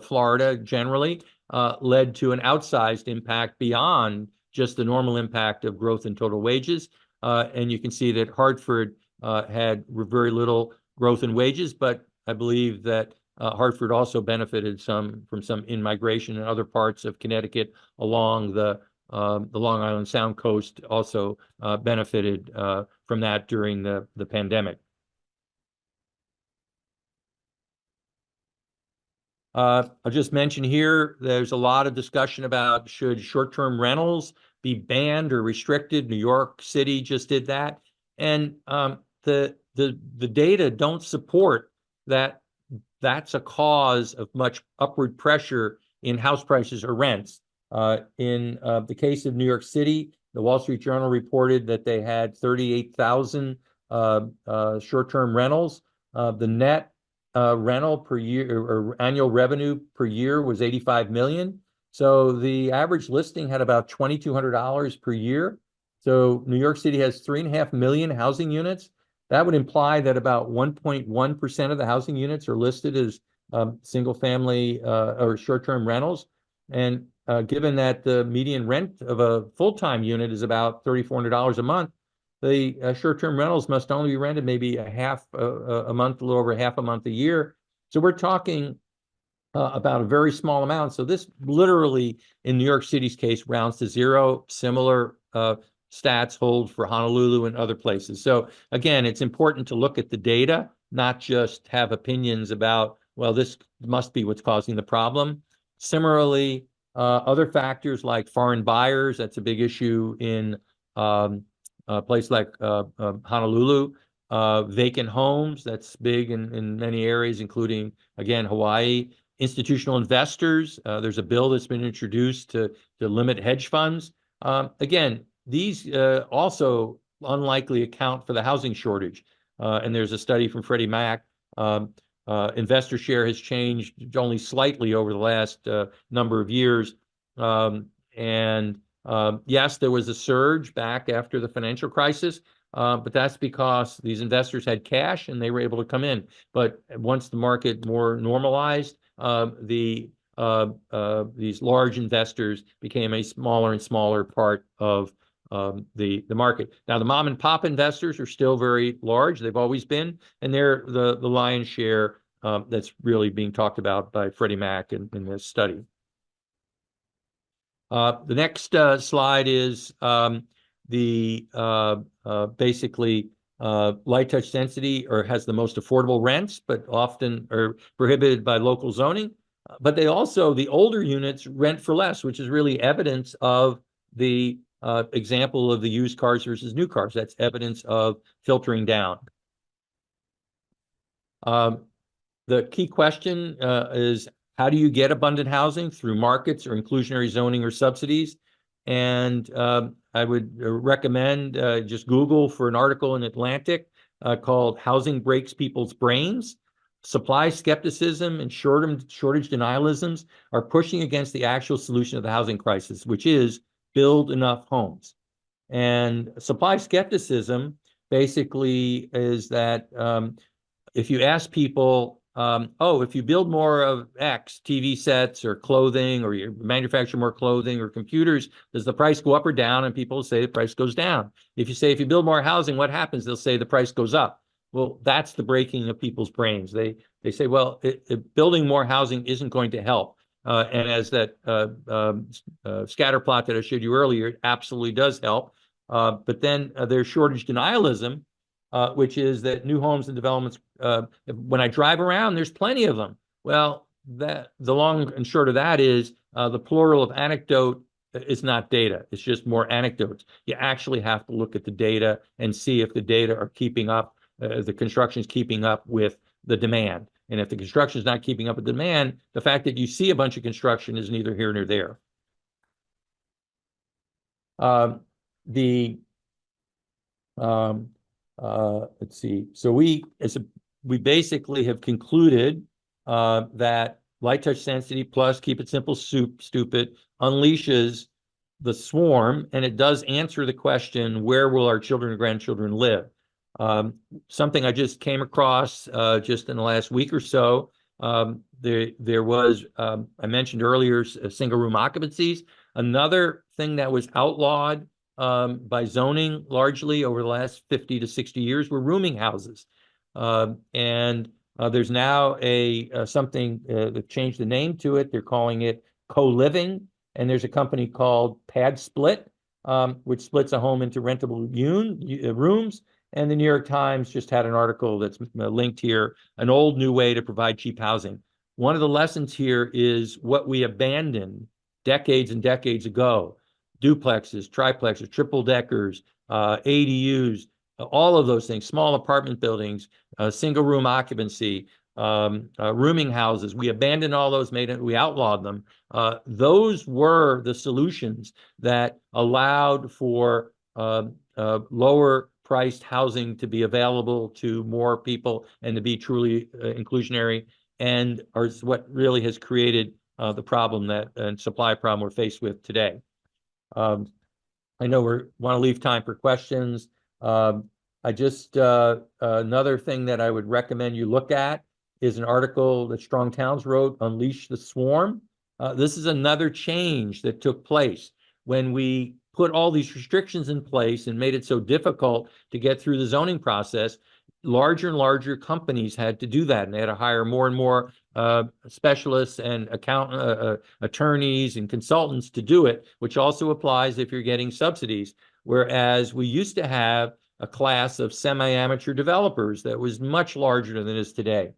Florida generally, led to an outsized impact beyond just the normal impact of growth in total wages. And you can see that Hartford had very little growth in wages, but I believe that Hartford also benefited from some in-migration in other parts of Connecticut along the Long Island Sound coast also benefited from that during the pandemic. I'll just mention here, there's a lot of discussion about should short-term rentals be banned or restricted. New York City just did that. And the data don't support that that's a cause of much upward pressure in house prices or rents. In the case of New York City, the Wall Street Journal reported that they had 38,000 short-term rentals. The net rental per year or annual revenue per year was 85 million. So the average listing had about $2,200 per year. So New York City has 3.5 million housing units. That would imply that about 1.1% of the housing units are listed as single family or short-term rentals. And given that the median rent of a full-time unit is about $3,400 a month, the short-term rentals must only be rented maybe a month, a little over half a month a year. So we're talking about a very small amount. So this literally, in New York City's case, rounds to zero. Similar stats hold for Honolulu and other places. So again, it's important to look at the data, not just have opinions about, well, this must be what's causing the problem. Similarly, other factors like foreign buyers, that's a big issue in a place like Honolulu. Vacant homes, that's big in many areas, including, again, Hawaii. Institutional investors, there's a bill that's been introduced to limit hedge funds. Again, these also unlikely account for the housing shortage. And there's a study from Freddie Mac. Investor share has changed only slightly over the last number of years. Yes, there was a surge back after the financial crisis, but that's because these investors had cash and they were able to come in. But once the market more normalized, these large investors became a smaller and smaller part of the market. Now, the mom and pop investors are still very large. They've always been, and they're the lion's share that's really being talked about by Freddie Mac in this study. The next slide is basically light touch density or has the most affordable rents, but often are prohibited by local zoning. But they also, the older units rent for less, which is really evidence of the example of the used cars versus new cars. That's evidence of filtering down. The key question is, how do you get abundant housing? Through markets or inclusionary zoning or subsidies? And I would recommend just Google for an article in Atlantic called "Housing Breaks People's Brains." Supply skepticism and shortage denialisms are pushing against the actual solution of the housing crisis, which is build enough homes. And supply skepticism basically is that if you ask people, oh, if you build more of X, TV sets or clothing, or you manufacture more clothing or computers, does the price go up or down? And people say the price goes down. If you say, if you build more housing, what happens? They'll say the price goes up. Well, that's the breaking of people's brains. They say, well, building more housing isn't going to help. And as that scatter plot that I showed you earlier, it absolutely does help. But then there's shortage denialism, which is that new homes and developments, when I drive around, there's plenty of them. Well, that the long and short of that is the plural of anecdote is not data. It's just more anecdotes. You actually have to look at the data and see if the data are keeping up, the construction is keeping up with the demand. And if the construction is not keeping up with demand, the fact that you see a bunch of construction is neither here nor there. Let's see. So we basically have concluded that light touch density plus keep it simple, stupid unleashes the swarm, and it does answer the question, where will our children and grandchildren live? Something I just came across just in the last week or so. There was, I mentioned earlier, single room occupancies. Another thing that was outlawed by zoning largely over the last 50 to 60 years were rooming houses. And there's now something that changed the name to it. They're calling it co-living. And there's a company called Pad Split, which splits a home into rentable rooms. And the New York Times just had an article that's linked here, an old new way to provide cheap housing. One of the lessons here is what we abandoned decades and decades ago: duplexes, triplexes, triple deckers, ADUs, all of those things, small apartment buildings, single room occupancy, rooming houses. We abandoned all those, we outlawed them. Those were the solutions that allowed for lower priced housing to be available to more people and to be truly inclusionary, and are what really has created the problem and supply problem we're faced with today. I know we want to leave time for questions. I just, another thing that I would recommend you look at is an article that Strong Towns wrote, Unleash the Swarm. This is another change that took place when we put all these restrictions in place and made it so difficult to get through the zoning process. Larger and larger companies had to do that, and they had to hire more and more specialists and attorneys and consultants to do it, which also applies if you're getting subsidies. Whereas we used to have a class of semi-amateur developers that was much larger than it is today.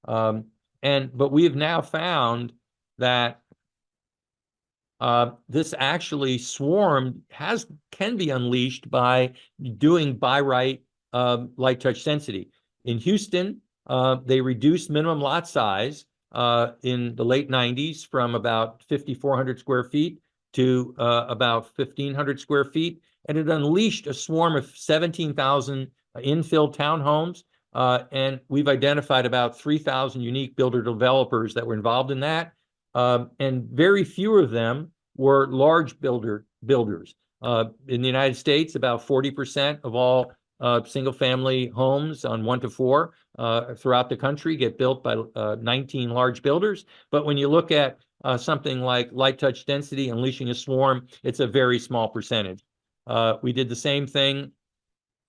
But we have now found that this actually can be unleashed by doing by right light touch density. In Houston, they reduced minimum lot size in the late 90s from about 5,400 square feet to about 1,500 square feet. And it unleashed a swarm of 17,000 infill townhomes. And we've identified about 3,000 unique builder developers that were involved in that. And very few of them were large builders. In the United States, about 40% of all single-family homes on 1 to 4 throughout the country get built by 19 large builders. But when you look at something like light touch density, unleashing a swarm, it's a very small percentage. We did the same thing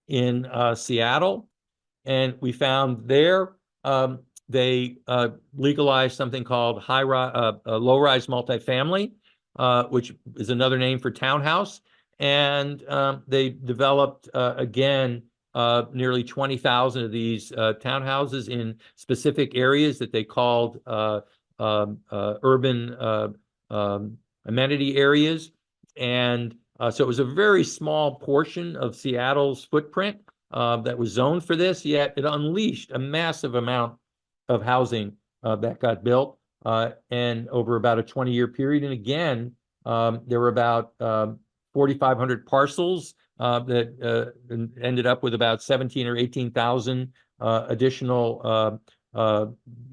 in Seattle, and we found there they legalized something called low-rise multifamily. which is another name for townhouse. And they developed, again, nearly 20,000 of these townhouses in specific areas that they called urban amenity areas. And so it was a very small portion of Seattle's footprint that was zoned for this, yet it unleashed a massive amount of housing that got built and over about a 20-year period. And again, there were about 4,500 parcels that ended up with about 17 or 18,000 additional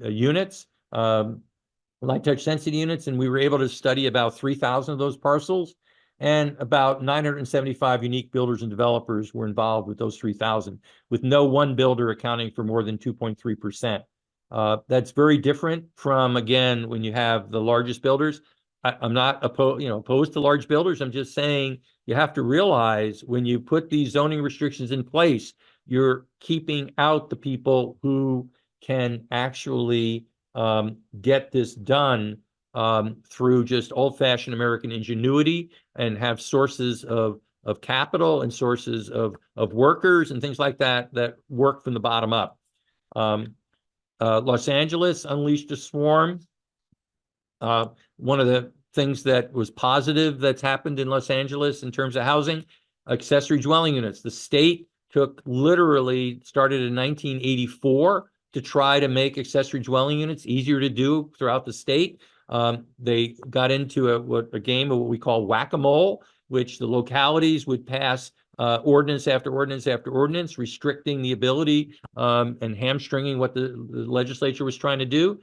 units, light touch density units. And we were able to study about 3,000 of those parcels. And about 975 unique builders and developers were involved with those 3,000, with no one builder accounting for more than 2.3%. That's very different from, again, when you have the largest builders. I'm not opposed to large builders. I'm just saying you have to realize when you put these zoning restrictions in place, you're keeping out the people who can actually get this done through just old-fashioned American ingenuity and have sources of capital and sources of workers and things like that that work from the bottom up. Los Angeles unleashed a swarm. One of the things that was positive that's happened in Los Angeles in terms of housing, accessory dwelling units. The state started in 1984 to try to make accessory dwelling units easier to do throughout the state. They got into a game of what we call whack-a-mole, which the localities would pass ordinance after ordinance after ordinance, restricting the ability and hamstringing what the legislature was trying to do.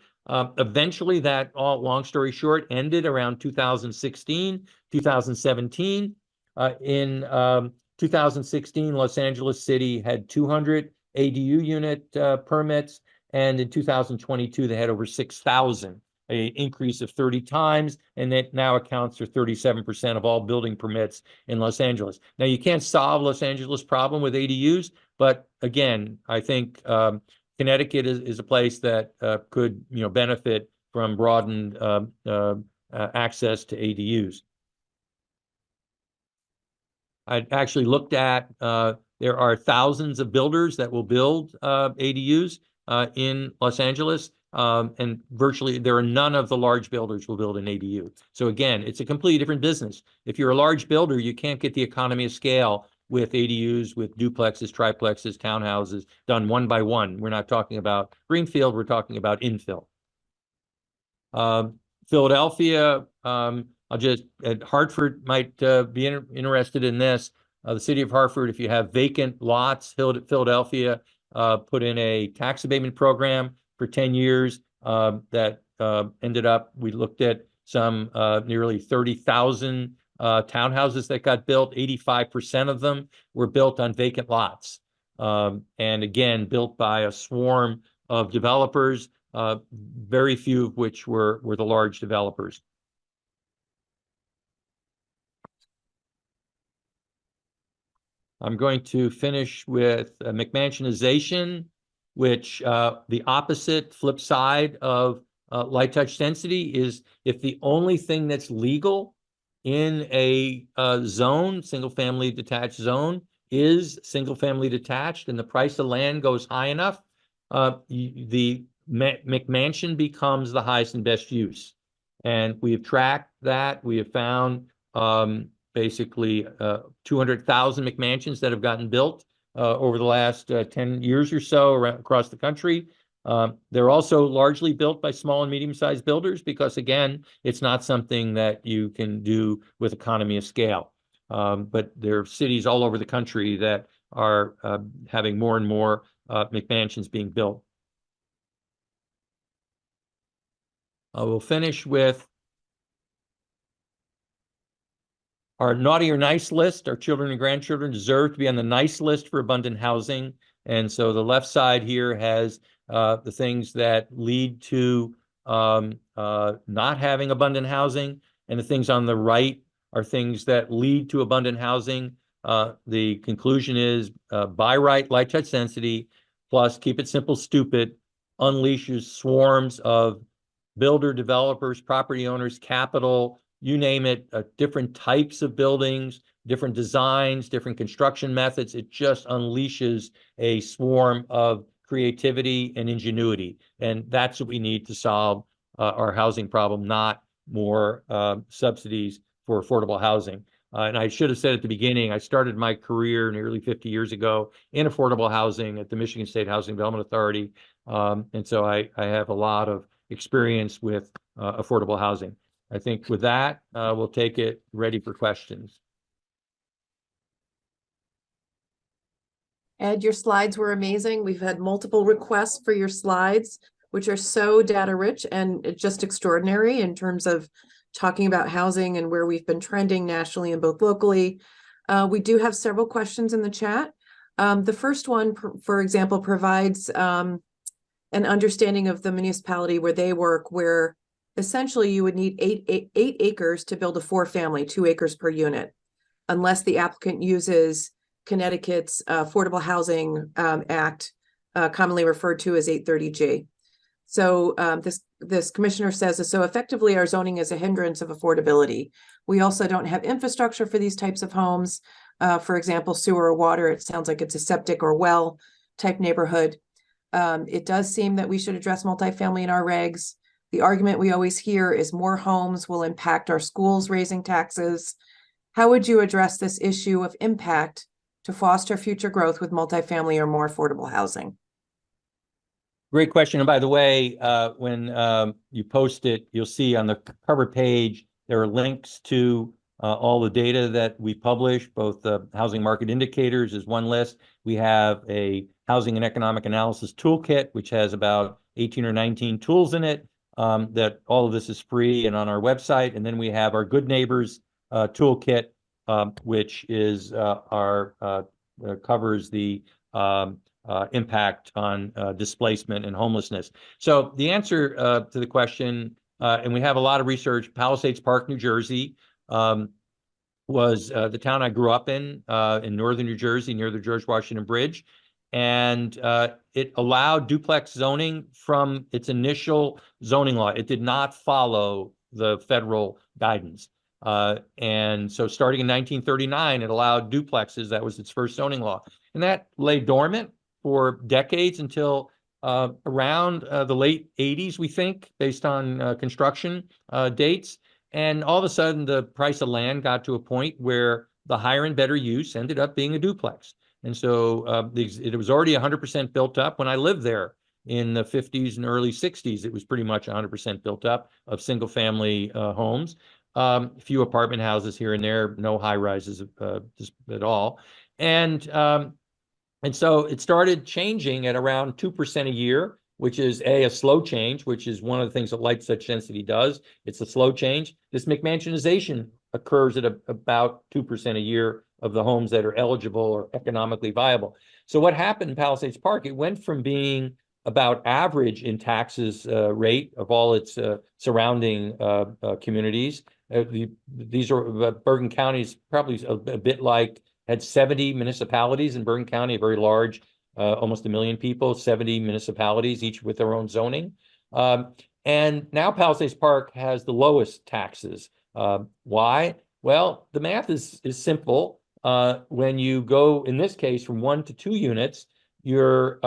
Eventually, that all, long story short, ended around 2016, 2017. In 2016, Los Angeles City had 200 ADU unit permits, and in 2022, they had over 6,000. An increase of 30 times, and that now accounts for 37% of all building permits in Los Angeles. Now, you can't solve Los Angeles' problem with ADUs, but again, I think Connecticut is a place that could, benefit from broadened access to ADUs. I actually looked at, there are thousands of builders that will build ADUs in Los Angeles. And virtually there are none of the large builders will build an ADU. So again, it's a completely different business. If you're a large builder, you can't get the economy of scale with ADUs, with duplexes, triplexes, townhouses done one by one. We're not talking about greenfield, we're talking about infill. Philadelphia, Hartford might be interested in this. The city of Hartford, if you have vacant lots, Philadelphia put in a tax abatement program for 10 years that ended up, we looked at some nearly 30,000 townhouses that got built. 85% of them were built on vacant lots. And again, built by a swarm of developers, very few of which were the large developers. I'm going to finish with McMansionization, which the opposite flip side of light touch density is if the only thing that's legal in a zone, single family detached zone, is single family detached and the price of land goes high enough, the McMansion becomes the highest and best use. And we have tracked that. We have found basically 200,000 McMansions that have gotten built over the last 10 years or so across the country. They're also largely built by small and medium-sized builders because, again, it's not something that you can do with economy of scale. But there are cities all over the country that are having more and more McMansions being built. I will finish with our naughty or nice list. Our children and grandchildren deserve to be on the nice list for abundant housing. And so the left side here has the things that lead to not having abundant housing. And the things on the right are things that lead to abundant housing. The conclusion is by right, light touch density, plus keep it simple, stupid, unleashes swarms of builder, developers, property owners, capital, you name it, different types of buildings, different designs, different construction methods. It just unleashes a swarm of creativity and ingenuity. And that's what we need to solve our housing problem, not more subsidies for affordable housing. And I should have said at the beginning, I started my career nearly 50 years ago in affordable housing at the Michigan State Housing Development Authority. And so I have a lot of experience with affordable housing. I think with that, we'll take it ready for questions. Ed, your slides were amazing. We've had multiple requests for your slides, which are so data rich and just extraordinary in terms of talking about housing and where we've been trending nationally and both locally. We do have several questions in the chat. The first one, for example, provides an understanding of the municipality where they work, where essentially you would need eight acres to build a 4-family, 2 acres per unit, unless the applicant uses Connecticut's Affordable Housing Act, commonly referred to as 830G. So this commissioner says, so effectively our zoning is a hindrance of affordability. We also don't have infrastructure for these types of homes. For example, sewer or water. It sounds like it's a septic or well type neighborhood. It does seem that we should address multifamily in our regs. The argument we always hear is more homes will impact our schools, raising taxes. How would you address this issue of impact to foster future growth with multifamily or more affordable housing? Great question. And by the way, when you post it, you'll see on the cover page, there are links to all the data that we publish, both the housing market indicators is one list. We have a housing and economic analysis toolkit, which has about 18 or 19 tools in it, that all of this is free and on our website. And then we have our Good Neighbors toolkit, which is covers the impact on displacement and homelessness. So the answer to the question, and we have a lot of research, Palisades Park, New Jersey, was the town I grew up in northern New Jersey, near the George Washington Bridge. And it allowed duplex zoning from its initial zoning law. It did not follow the federal guidance. And so starting in 1939, it allowed duplexes. That was its first zoning law. And that lay dormant for decades until around the late 80s, we think, based on construction dates. And all of a sudden, the price of land got to a point where the higher and better use ended up being a duplex. And so it was already 100% built up when I lived there in the 50s and early 60s. It was pretty much 100% built up of single family homes. A few apartment houses here and there, no high rises just at all. And so it started changing at around 2% a year, which is a slow change, which is one of the things that light such density does. It's a slow change. This McMansionization occurs at about 2% a year of the homes that are eligible or economically viable. So what happened in Palisades Park, it went from being about average in taxes rate of all its surrounding communities. These are Bergen County's probably a bit like, had 70 municipalities in Bergen County, a very large, almost 1 million people, 70 municipalities, each with their own zoning. And now Palisades Park has the lowest taxes. Why? Well, the math is simple. When you go, in this case, from 1 to 2 units, you're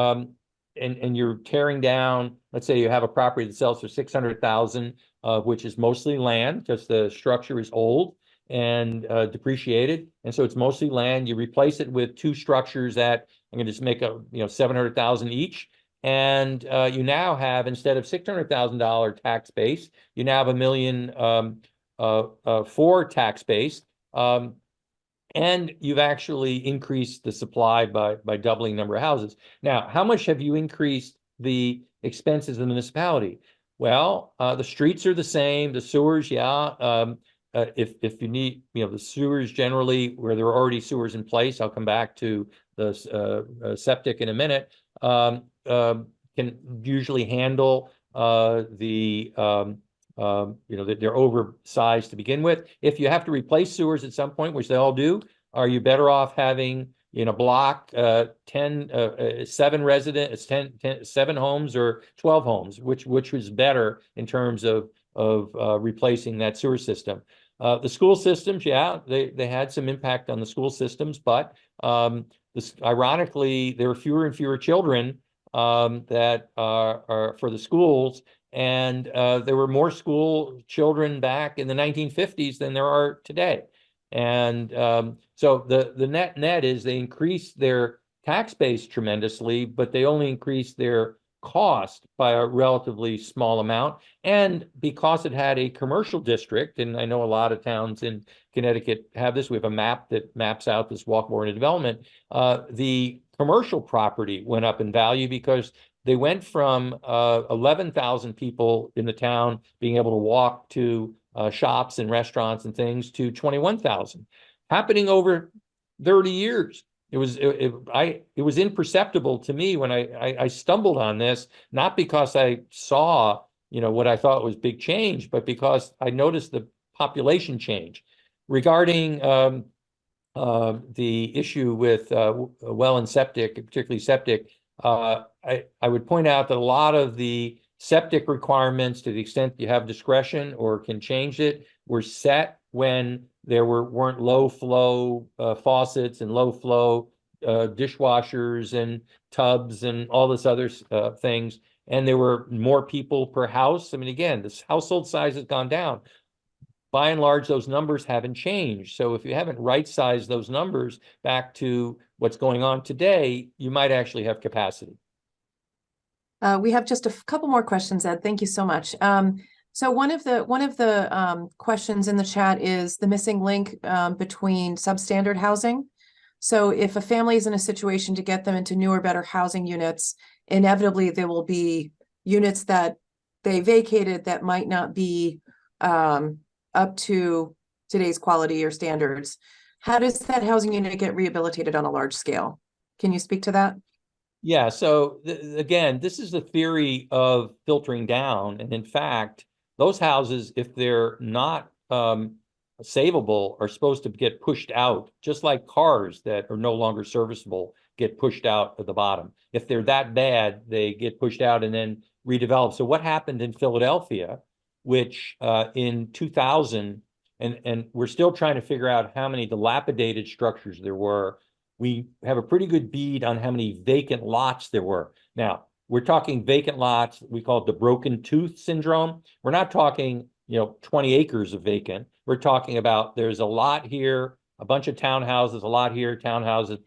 and you're tearing down, let's say you have a property that sells for $600,000, which is mostly land, because the structure is old and depreciated, and so it's mostly land. You replace it with 2 structures that I'm going to just make a $700,000 each, and you now have, instead of $600,000 tax base, you now have $1 million for tax base, and you've actually increased the supply by doubling the number of houses. Now, how much have you increased the expenses of the municipality? Well, the streets are the same, the sewers, yeah. If you need, the sewers generally, where there are already sewers in place, I'll come back to the septic in a minute, can usually handle they're oversized to begin with. If you have to replace sewers at some point, which they all do, are you better off having in a block 7 residents, 7 homes or 12 homes, which was better in terms of replacing that sewer system? The school systems, yeah, they had some impact on the school systems, but ironically, there are fewer and fewer children that are for the schools. And there were more school children back in the 1950s than there are today. And so the net is they increased their tax base tremendously, but they only increased their cost by a relatively small amount. And because it had a commercial district, and I know a lot of towns in Connecticut have this, we have a map that maps out this walkable area development, the commercial property went up in value because they went from 11,000 people in the town being able to walk to shops and restaurants and things to 21,000, happening over 30 years. It was imperceptible to me when I stumbled on this, not because I saw, what I thought was big change, but because I noticed the population change. Regarding the issue with well and septic, particularly septic, I would point out that a lot of the septic requirements, to the extent you have discretion or can change it, were set when there weren't low flow faucets and low flow dishwashers and tubs and all this other things. And there were more people per house. I mean, again, this household size has gone down. By and large, those numbers haven't changed. So if you haven't right-sized those numbers back to what's going on today, you might actually have capacity. We have just a couple more questions, Ed. Thank you so much. So one of the questions in the chat is the missing link between substandard housing. So if a family is in a situation to get them into newer, better housing units, inevitably there will be units that they vacated that might not be up to today's quality or standards. How does that housing unit get rehabilitated on a large scale? Can you speak to that? Yeah, so again, this is the theory of filtering down. And in fact, those houses, if they're not savable, are supposed to get pushed out, just like cars that are no longer serviceable get pushed out at the bottom. If they're that bad, they get pushed out and then redeveloped. So what happened in Philadelphia, which in 2000, and we're still trying to figure out how many dilapidated structures there were. We have a pretty good bead on how many vacant lots there were. Now, we're talking vacant lots. We call it the broken tooth syndrome. We're not talking, 20 acres of vacant. We're talking about there's a lot here, a bunch of townhouses, a lot here, townhouses.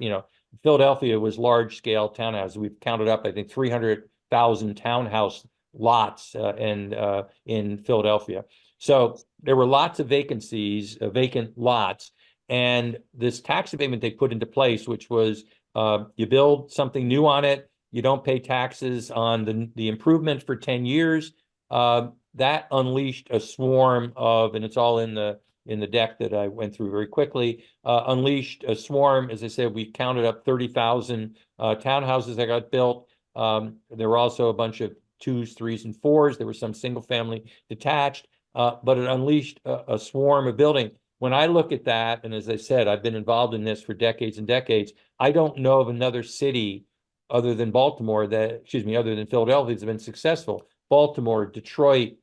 Philadelphia was large scale townhouses. We've counted up, I think, 300,000 townhouse lots in Philadelphia. So there were lots of vacancies, vacant lots. And this tax abatement they put into place, which was you build something new on it, you don't pay taxes on the improvement for 10 years. That unleashed a swarm of, and it's all in the deck that I went through very quickly, unleashed a swarm. As I said, we counted up 30,000 townhouses that got built. There were also a bunch of 2s, 3s, and 4s. There were some single family detached, but it unleashed a swarm of building. When I look at that, and as I said, I've been involved in this for decades and decades, I don't know of another city other than Baltimore other than Philadelphia that's been successful. Baltimore, Detroit,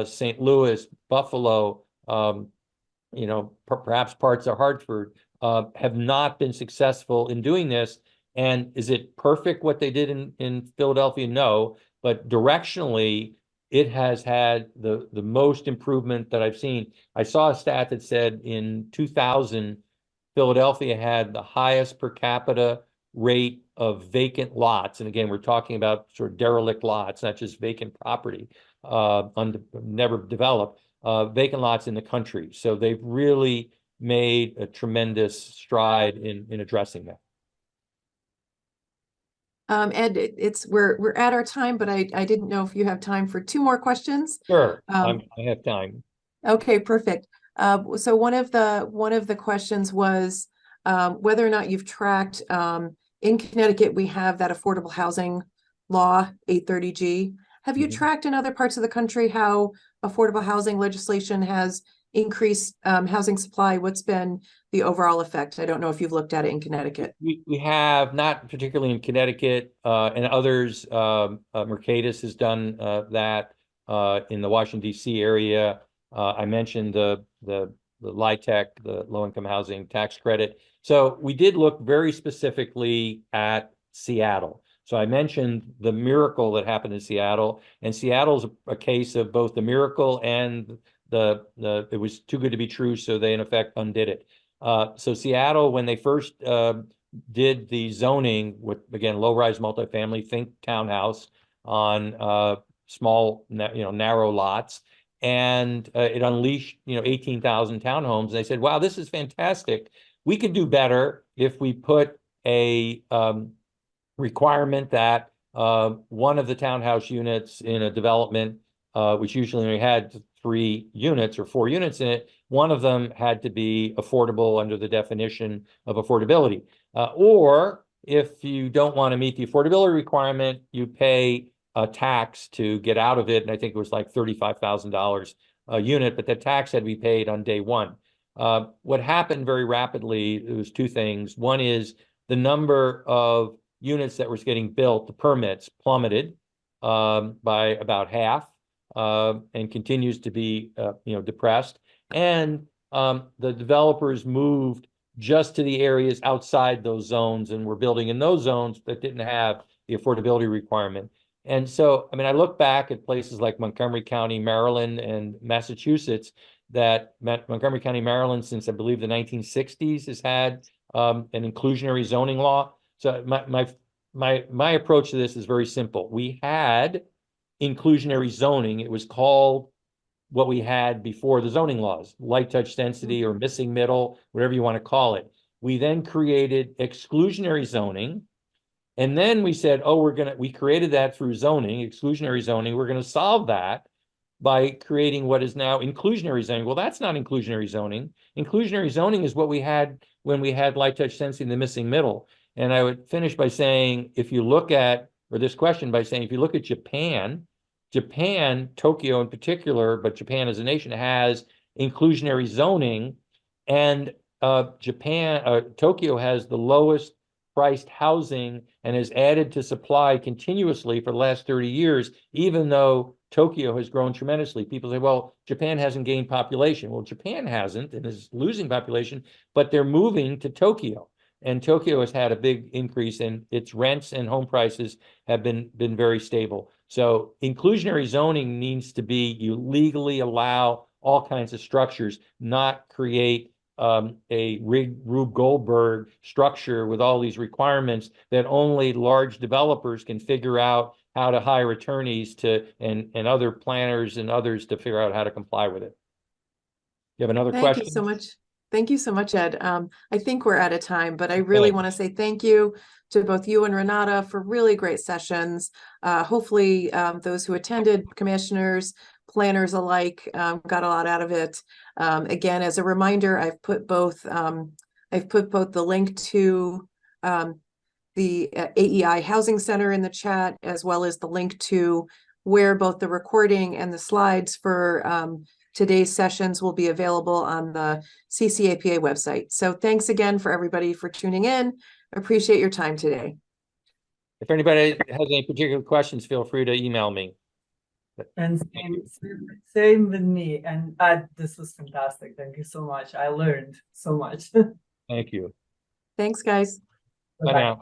St. Louis, Buffalo, perhaps parts of Hartford have not been successful in doing this. And is it perfect what they did in Philadelphia? No, but directionally, it has had the most improvement that I've seen. I saw a stat that said in 2000, Philadelphia had the highest per capita rate of vacant lots. And again, we're talking about sort of derelict lots, not just vacant property, never developed, vacant lots in the country. So they've really made a tremendous stride in addressing that. Ed, we're at our time, but I didn't know if you have time for 2 more questions. Sure, I have time. Okay, perfect. So one of the questions was whether or not you've tracked in Connecticut, we have that affordable housing law 830G. Have you tracked in other parts of the country how affordable housing legislation has increased housing supply? What's been the overall effect? I don't know if you've looked at it in Connecticut. We have, not particularly in Connecticut, and others. Mercatus has done that in the Washington, D.C. area. I mentioned the LIHTC, the low-income housing tax credit. So we did look very specifically at Seattle. So I mentioned the miracle that happened in Seattle, and Seattle's a case of both the miracle and it was too good to be true, so they in effect undid it. So Seattle, when they first did the zoning with, again, low-rise multifamily, think townhouse on small, narrow lots, and it unleashed, 18,000 townhomes. And they said, wow, this is fantastic. We could do better if we put a requirement that one of the townhouse units in a development, which usually only had 3 units or 4 units in it, one of them had to be affordable under the definition of affordability. Or if you don't want to meet the affordability requirement, you pay a tax to get out of it. And I think it was like $35,000 a unit, but the tax had to be paid on day one. What happened very rapidly, it was 2 things. One is the number of units that was getting built, the permits plummeted by about half, and continues to be depressed. And the developers moved just to the areas outside those zones and were building in those zones that didn't have the affordability requirement. And so, I mean, I look back at places like Montgomery County, Maryland, and Massachusetts, that Montgomery County, Maryland, since I believe the 1960s, has had an inclusionary zoning law. So my approach to this is very simple. We had inclusionary zoning. It was called what we had before the zoning laws, light touch density or missing middle, whatever you want to call it. We then created exclusionary zoning. And then we said, oh, we created that through zoning, exclusionary zoning. We're going to solve that by creating what is now inclusionary zoning. Well, that's not inclusionary zoning. Inclusionary zoning is what we had when we had light touch density in the missing middle. And I would finish by saying, if you look at Japan, Tokyo in particular, but Japan as a nation, has inclusionary zoning, and Tokyo has the lowest priced housing and has added to supply continuously for the last 30 years, even though Tokyo has grown tremendously. People say, well, Japan hasn't gained population. Well, Japan hasn't and is losing population, but they're moving to Tokyo. And Tokyo has had a big increase in its rents, and home prices have been very stable. So inclusionary zoning needs to be, you legally allow all kinds of structures, not create a Rube Goldberg structure with all these requirements that only large developers can figure out how to hire attorneys and other planners and others to figure out how to comply with it. You have another question? Thank you so much. Thank you so much, Ed. I think we're out of time, but I really want to say thank you to both you and Renata for really great sessions. Hopefully those who attended, commissioners, planners alike, got a lot out of it. Again, as a reminder, I've put both the link to the AEI Housing Center in the chat, as well as the link to where both the recording and the slides for today's sessions will be available on the CCAPA website. So thanks again for everybody for tuning in. Appreciate your time today. If anybody has any particular questions, feel free to email me. And same with me. And this was fantastic. Thank you so much. I learned so much. Thank you. Thanks, guys. Bye now.